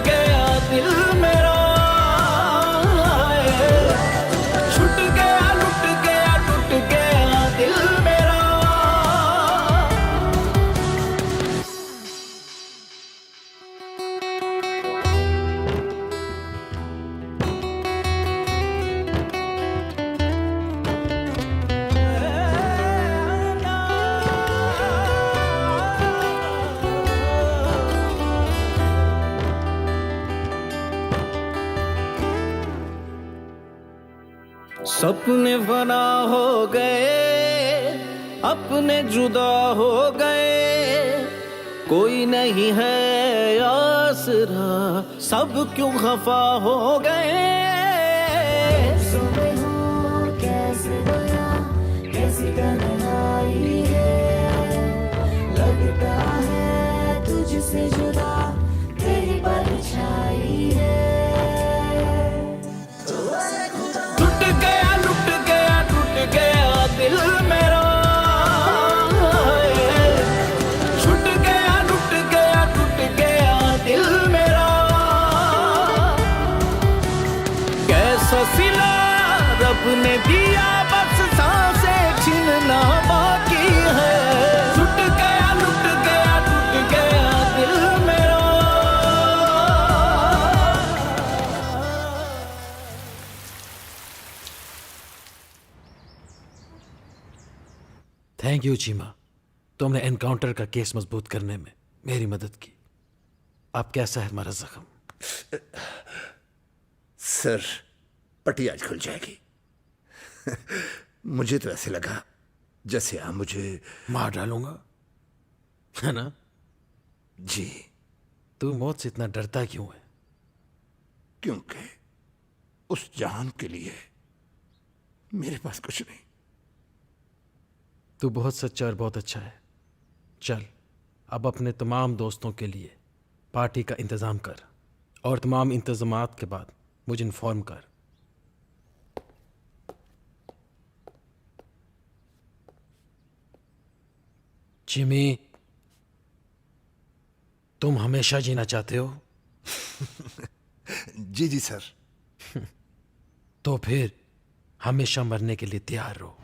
गया दिल मेरा, छूट गया दिल मेरा। सपने फना हो गए, अपने जुदा हो गए, कोई नहीं है आसरा, सब क्यों खफा हो गए। कैसी तन्हाई है, लगता है तुझसे जुदा तेरी परछाई है। टूट गया दिल मेरा, छूट गया दिल मेरा। कैसा सिला रब ने दिया, बस सांसें छीनना बाकी है। टूट गया दिल मेरा। थैंक यू चीमा, तुमने एनकाउंटर का केस मजबूत करने में मेरी मदद की। अब कैसा है हमारा जख्म? सर, पट्टी आज खुल जाएगी। मुझे तो ऐसे लगा जैसे आप मुझे मार डालूंगा, है ना? जी। तू मौत से इतना डरता क्यों है? क्योंकि उस जान के लिए मेरे पास कुछ नहीं। तू बहुत सच्चा और बहुत अच्छा है। चल, अब अपने तमाम दोस्तों के लिए पार्टी का इंतज़ाम कर और तमाम इंतज़ामात के बाद मुझे इन्फॉर्म कर। जिमी, तुम हमेशा जीना चाहते हो? जी जी सर। तो फिर हमेशा मरने के लिए तैयार रहो।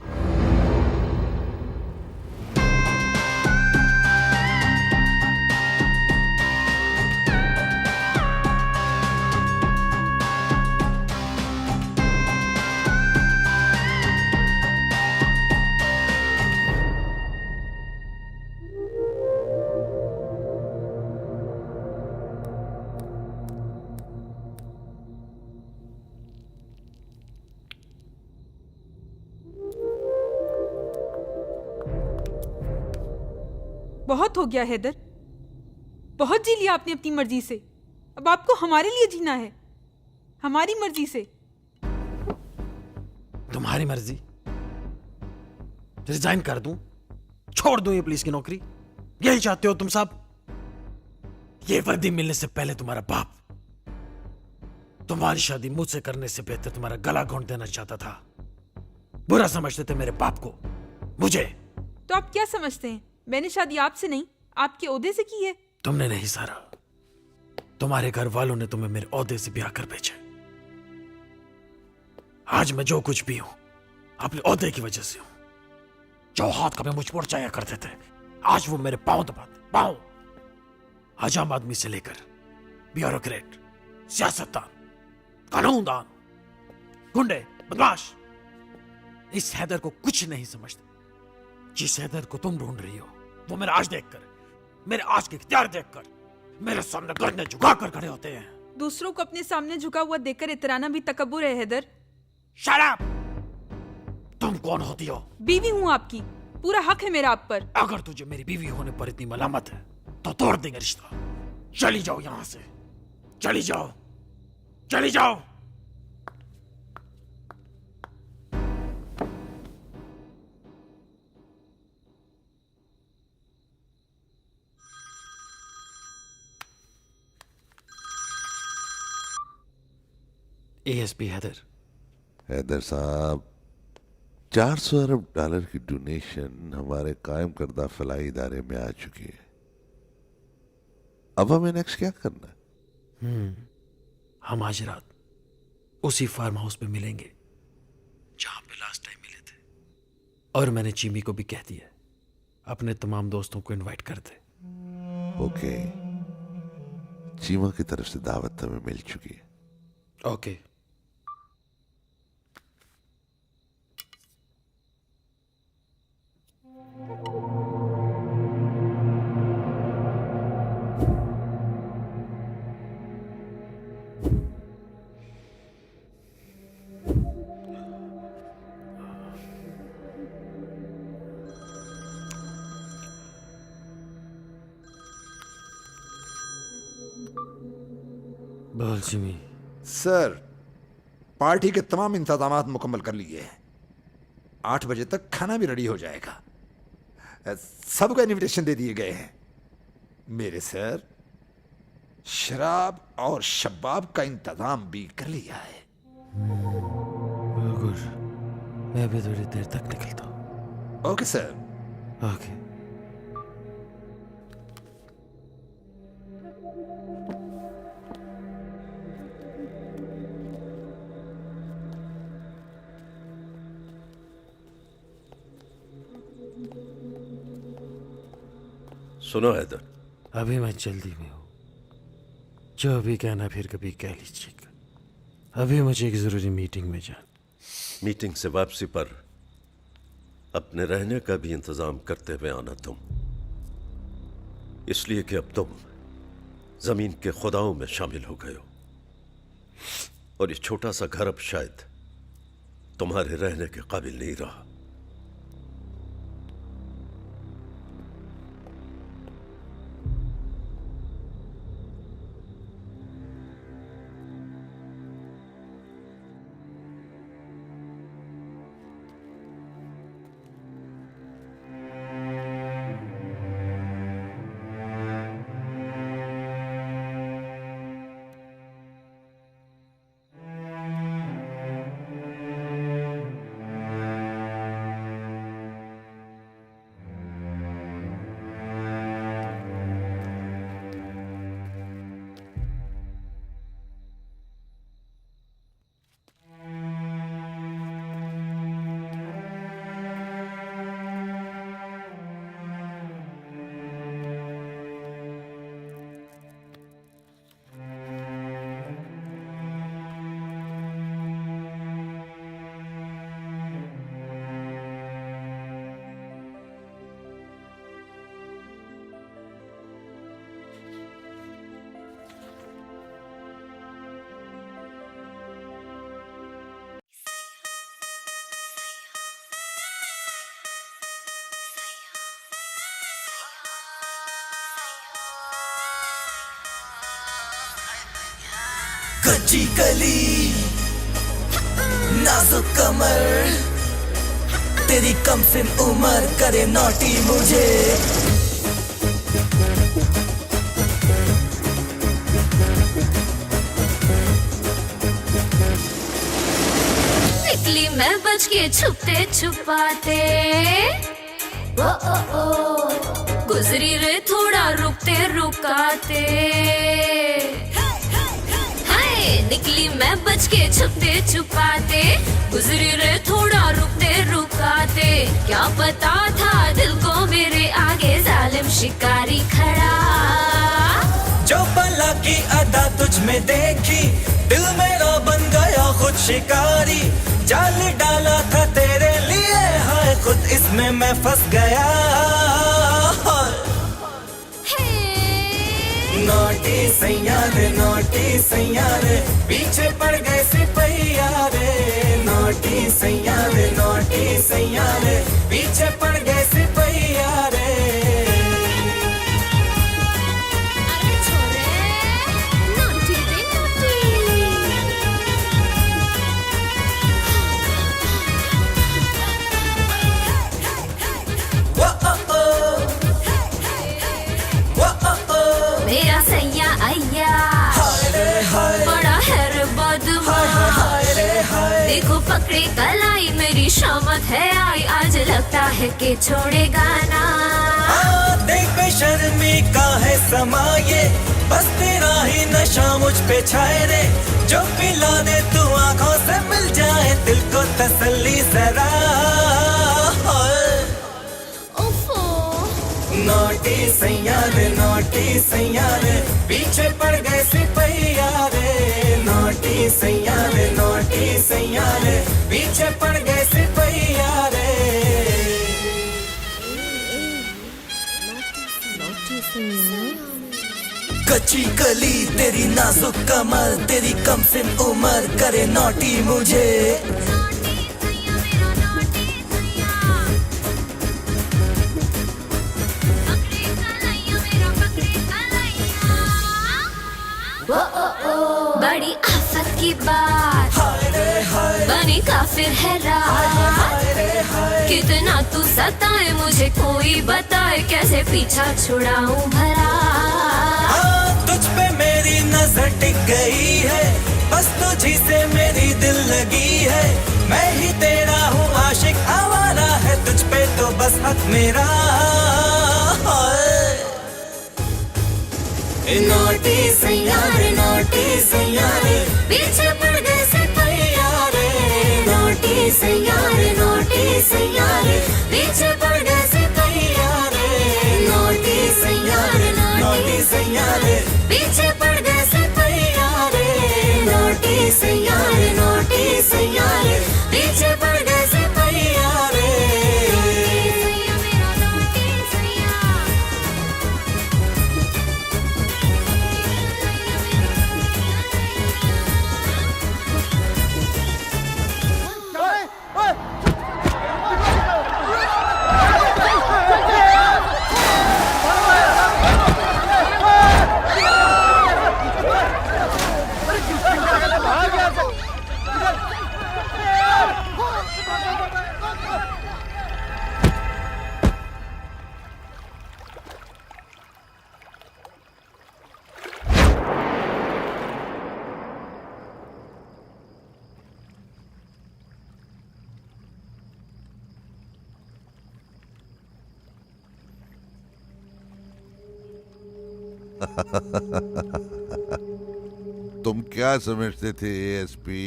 बहुत हो गया हैदर, बहुत जी लिया आपने अपनी मर्जी से। अब आपको हमारे लिए जीना है, हमारी मर्जी से। तुम्हारी मर्जी? रिजाइन कर दूं, छोड़ दूं ये पुलिस की नौकरी? यही चाहते हो तुम सब? ये वर्दी मिलने से पहले तुम्हारा बाप तुम्हारी शादी मुझसे करने से बेहतर तुम्हारा गला घोंट देना चाहता था। बुरा समझते थे मेरे बाप को, मुझे। तो आप क्या समझते हैं, मैंने शादी आपसे नहीं आपके ओहदे से की है? तुमने नहीं सारा, तुम्हारे घर वालों ने तुम्हें मेरे ओहदे से ब्याह कर भेजा। आज मैं जो कुछ भी हूं अपने ओहदे की वजह से हूं। जो हाथ कभी मुझ पर चाया करते थे, आज वो मेरे पांव दबाते। पांव हजाम आदमी से लेकर ब्यूरोक्रेट, सियासतदान, कानूनदान, गुंडे, बदमाश, इस हैदर को कुछ नहीं समझते। जिस हैदर को तुम ढूंढ रही हो वो मेरा आज देखकर, मेरे आज के इख्तियार देखकर मेरे सामने गर्दनें झुकाकर खड़े होते हैं। दूसरों को अपने सामने झुका हुआ देखकर इतराना भी तकब्बुर है हैदर। Shut up! तुम कौन होती हो? बीवी हूँ आपकी, पूरा हक है मेरा आप पर। अगर तुझे मेरी बीवी होने पर इतनी मलामत है तो तोड़ देंगे रिश्ता। चली जाओ यहां से, चली जाओ, चली जाओ। एएसपी हैदर साहब, 400 अरब डॉलर की डोनेशन हमारे कायम करदा फलाई इदारे में आ चुकी है। अब हमें नेक्स्ट क्या करना है? हम आज रात उसी फार्म हाउस पे मिलेंगे जहां पे लास्ट टाइम मिले थे। और मैंने चीमी को भी कह दिया अपने तमाम दोस्तों को इनवाइट कर दे। ओके, चीमा की तरफ से दावत हमें मिल चुकी है। ओके। बोल जिमी। सर, पार्टी के तमाम इंतजामात मुकम्मल कर लिए हैं। 8 बजे तक खाना भी रेडी हो जाएगा। सबको इनविटेशन दे दिए गए हैं। मेरे सर, शराब और शबाब का इंतजाम भी कर लिया है। मैं भी थोड़ी देर तक निकलता हूँ। Okay sir. ओके। सुनो हैदर, अभी मैं जल्दी में हूँ। जो भी कहना फिर कभी कह लीजिएगा। अभी मुझे एक जरूरी मीटिंग में जाना। मीटिंग से वापसी पर अपने रहने का भी इंतजाम करते हुए आना तुम, इसलिए कि अब तुम जमीन के खुदाओं में शामिल हो गए हो और ये छोटा सा घर अब शायद तुम्हारे रहने के काबिल नहीं रहा। कच्ची कली नाजुक कमर, तेरी कम सिन उम्र करे नौटी मुझे। निकली मैं बच के छुपते छुपाते, गुजरी रे थोड़ा रुकते रुकाते। निकली मैं बच के छुपते छुपाते, गुजरी रे थोड़ा रुकते रुकाते। क्या पता था दिल को मेरे आगे जालिम शिकारी खड़ा। जो बला की अदा तुझ में देखी, दिल मेरा बन गया खुद शिकारी। जाल डाला था तेरे लिए, हाय खुद इसमें मैं फंस गया। नोटी सैया रे पीछे पड़ गए सिपहिया रे। नोटी सैया रे पीछे पड़ गए सिपहिया रे। अरे छोरे, नोटी रे नोटी। मेरा सैया आया, बड़ा है बदमाश। देखो पकड़े कलाई, मेरी शामत है आई। आज लगता है कि छोड़ेगा ना। देख बेशर्मी का है समाये, बस तेरा ही नशा मुझ पे छाए रे। जो पिला दे तू आंखों से मिल जाए, दिल को तसल्ली जरा। नोटी सैया रे पीछे पड़ गए सिपहिया रे। नोटी सैया रे पीछे पड़ गए सिपहिया रे। कच्ची कली तेरी नाजुक कमर, तेरी कम सिन उम्र करे नौटी मुझे। बात, बनी काफिर है रात। कितना तू सताए मुझे कोई बताए, कैसे पीछा छुड़ाऊं भरा। तुझ पे मेरी नजर टिक गई है, बस तुझी से मेरी दिल लगी है। मैं ही तेरा हूँ आशिक आवारा है, तुझ पे तो बस हक मेरा। नोटी सैयारे पीछे पड़ गए से तैयारे। नोटी सैयारे पीछे पड़ गए से तैयारे। नोटी सैयारे पीछे पड़ गए से तैयारे। नोटी सैयारे पीछे पड़ गए से तैयारे। तुम क्या समझते थे एएसपी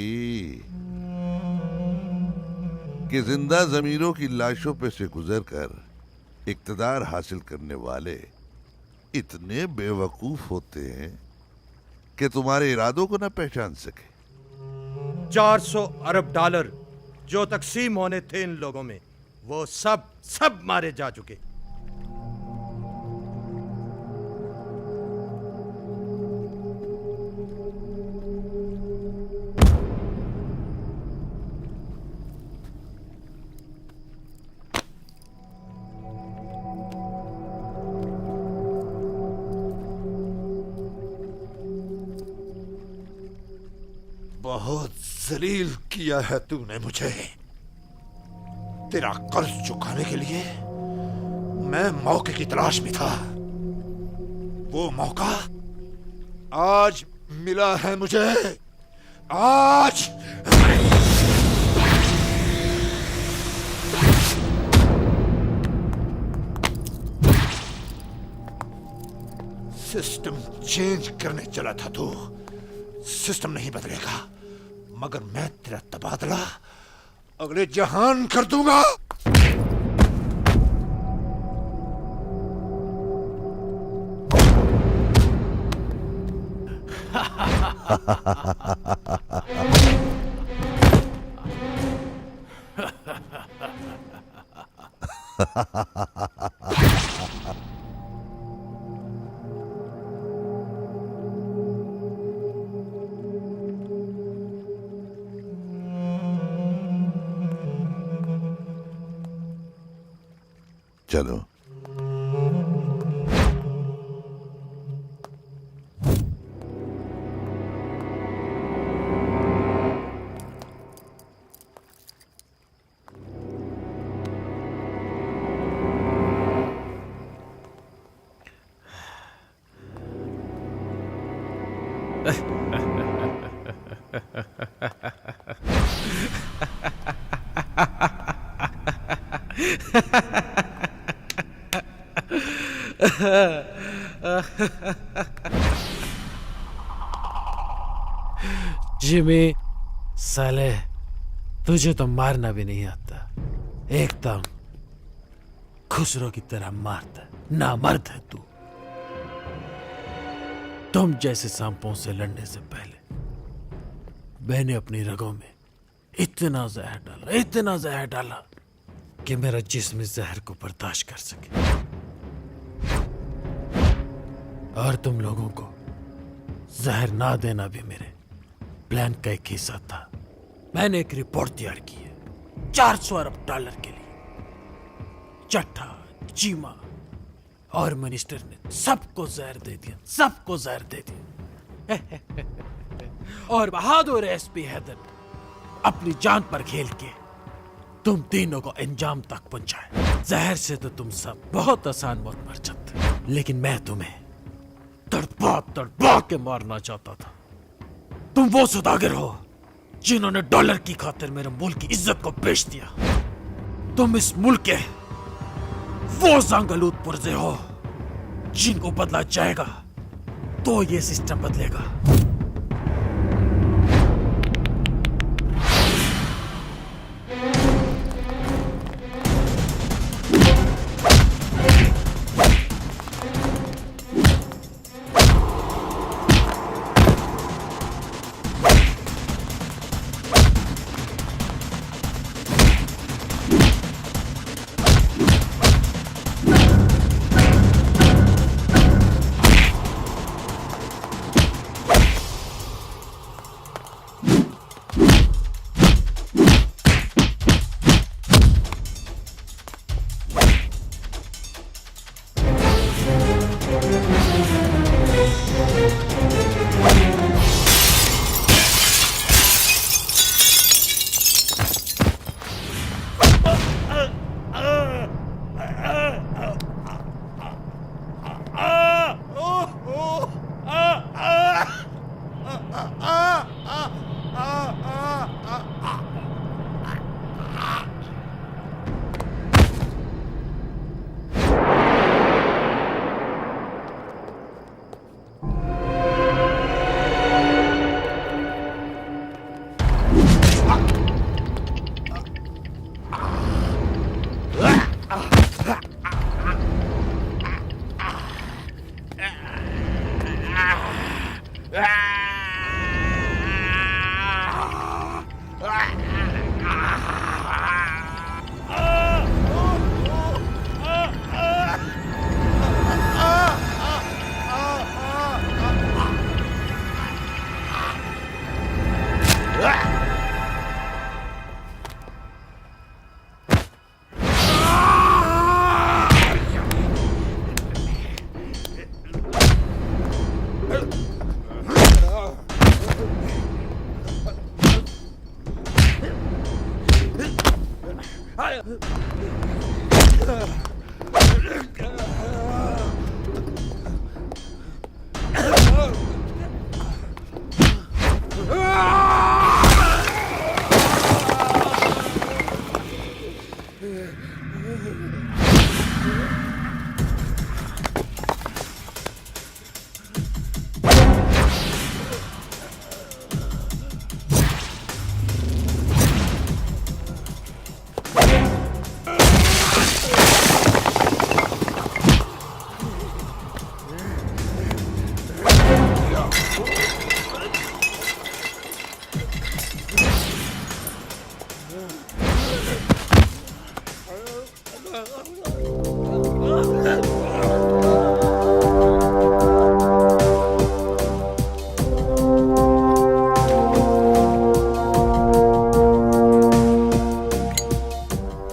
कि जिंदा जमीरों की लाशों पे से गुजरकर इक्तदार हासिल करने वाले इतने बेवकूफ होते हैं कि तुम्हारे इरादों को न पहचान सके। 400 अरब डॉलर जो तकसीम होने थे इन लोगों में, वो सब मारे जा चुके। बहुत जलील किया है तूने मुझे। तेरा कर्ज चुकाने के लिए मैं मौके की तलाश में था। वो मौका आज मिला है मुझे। आज सिस्टम चेंज करने चला था तू। सिस्टम नहीं बदलेगा, मगर मैं तेरा तबादला अगले जहान कर दूंगा। चलो जिमी साले, तुझे तो मारना भी नहीं आता, एकदम खुसरो की तरह मारता। नामर्द है तू। तुम जैसे सांपों से लड़ने से पहले मैंने अपनी रगों में इतना जहर डाला कि मेरा जिस्म इस जहर को बर्दाश्त कर सके। और तुम लोगों को जहर ना देना भी मेरे प्लान का एक हिस्सा था। मैंने एक रिपोर्ट तैयार की है 400 अरब डॉलर के लिए। चट्टा, चीमा और मिनिस्टर ने सबको जहर दे दिया, सबको जहर दे दिया। और बहादुर एसपी हैदर अपनी जान पर खेल के तुम तीनों को अंजाम तक पहुंचाए। जहर से तो तुम सब बहुत आसान मौत मर जाते, लेकिन मैं तुम्हें तड़पा के मारना चाहता था। तुम वो सौदागर हो जिन्होंने डॉलर की खातिर मेरे मुल्क की इज्जत को बेच दिया। तुम इस मुल्क के वो जांगलूद पुरजे हो जिनको बदला जाएगा तो ये सिस्टम बदलेगा।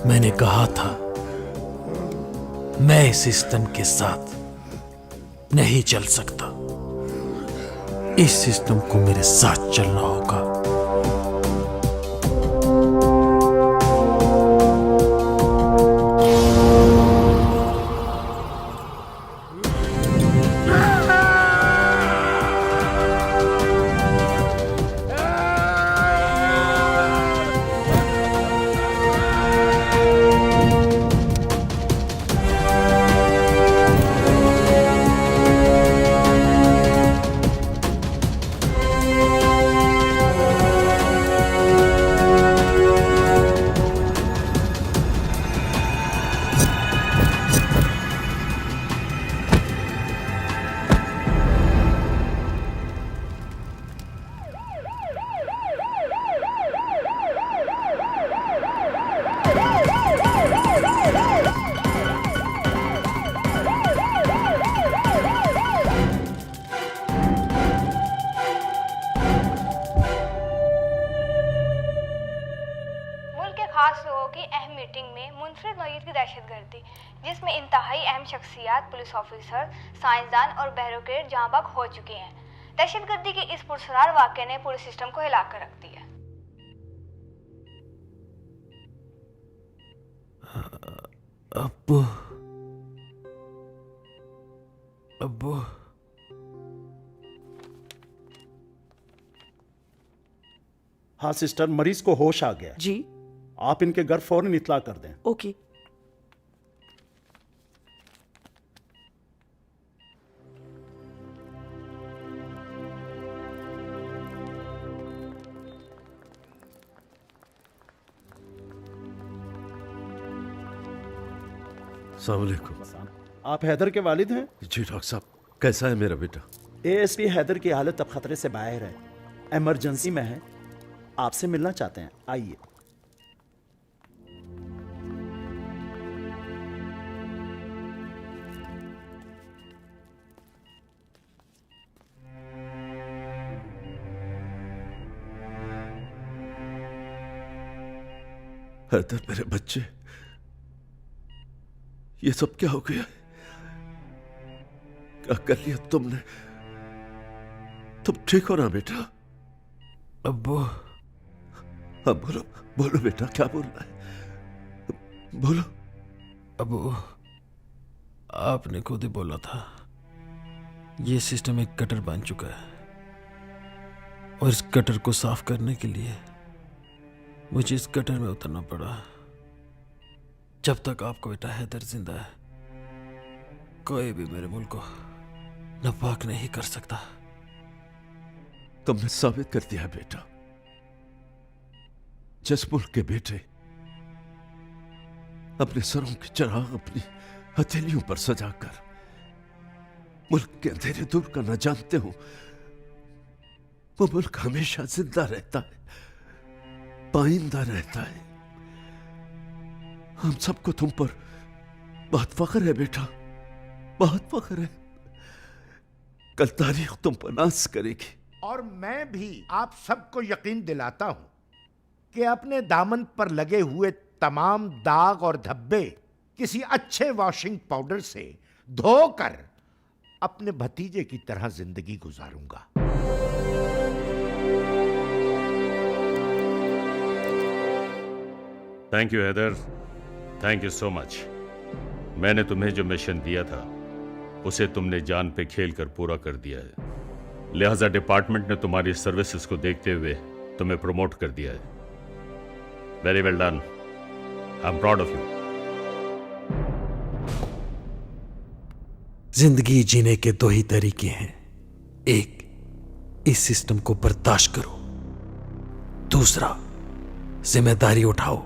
मैंने कहा था मैं इस सिस्टम के साथ नहीं चल सकता। इस सिस्टम को मेरे साथ चलना होगा। जिसमें इंतहाई अहम शख्सियात, पुलिस ऑफिसर, साइंसदान और बैरोक्रेट जहां बग हो चुके हैं। दहशतगर्दी के इस पुरस्कार वाकये ने पूरे सिस्टम को हिला कर रख दिया। अब्बू अब्बू हाँ सिस्टर, मरीज को होश आ गया जी। आप इनके घर फौरन इतला कर दें। ओके। अस्सलाम वालेकुम। आप हैदर के वालिद हैं? जी डॉक्टर साहब, कैसा है मेरा बेटा? एएसपी हैदर की हालत अब खतरे से बाहर है, इमरजेंसी में है, आपसे मिलना चाहते हैं, आइए। हैदर मेरे बच्चे, ये सब क्या हो गया? क्या कर लिया तुमने? तुम ठीक हो ना बेटा? अब्बू। हाँ बोलो बोलो बेटा, क्या बोलना है बोलो। अब्बू, आपने खुद ही बोला था ये सिस्टम एक गटर बन चुका है और इस गटर को साफ करने के लिए मुझे इस गटर में उतरना पड़ा। जब तक आपका बेटा हैदर जिंदा है, कोई भी मेरे मुल्क को नापाक नहीं कर सकता। तुमने साबित कर दिया बेटा, जिस मुल्क के बेटे अपने सरों की चिराग अपनी हथेलियों पर सजाकर मुल्क के अंधेरे दूर करना जानते हो, वो मुल्क हमेशा जिंदा रहता है, पाइंदा रहता है। हम सबको तुम पर बहुत फख्र है बेटा, बहुत फख्र है। कल तारीख तुम पर नाज करेगी। और मैं भी आप सबको यकीन दिलाता हूं कि अपने दामन पर लगे हुए तमाम दाग और धब्बे किसी अच्छे वॉशिंग पाउडर से धोकर अपने भतीजे की तरह जिंदगी गुजारूंगा। Thank you Haider, thank you so much. मैंने तुम्हें जो मिशन दिया था उसे तुमने जान पे खेल कर पूरा कर दिया है, लिहाजा डिपार्टमेंट ने तुम्हारी सर्विसेज को देखते हुए तुम्हें प्रमोट कर दिया है। Very well done, I am proud of you. जिंदगी जीने के दो ही तरीके हैं, एक इस सिस्टम को बर्दाश्त करो, दूसरा जिम्मेदारी उठाओ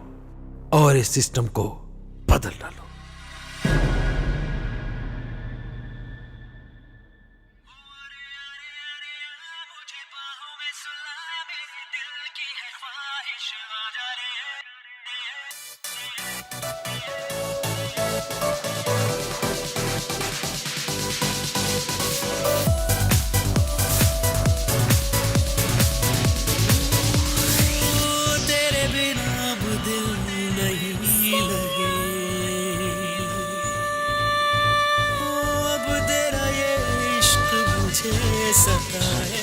और इस सिस्टम को बदल डालो। तेरे बिना अब दिल नहीं लगे, अब तेरा ये इश्क मुझे सताए।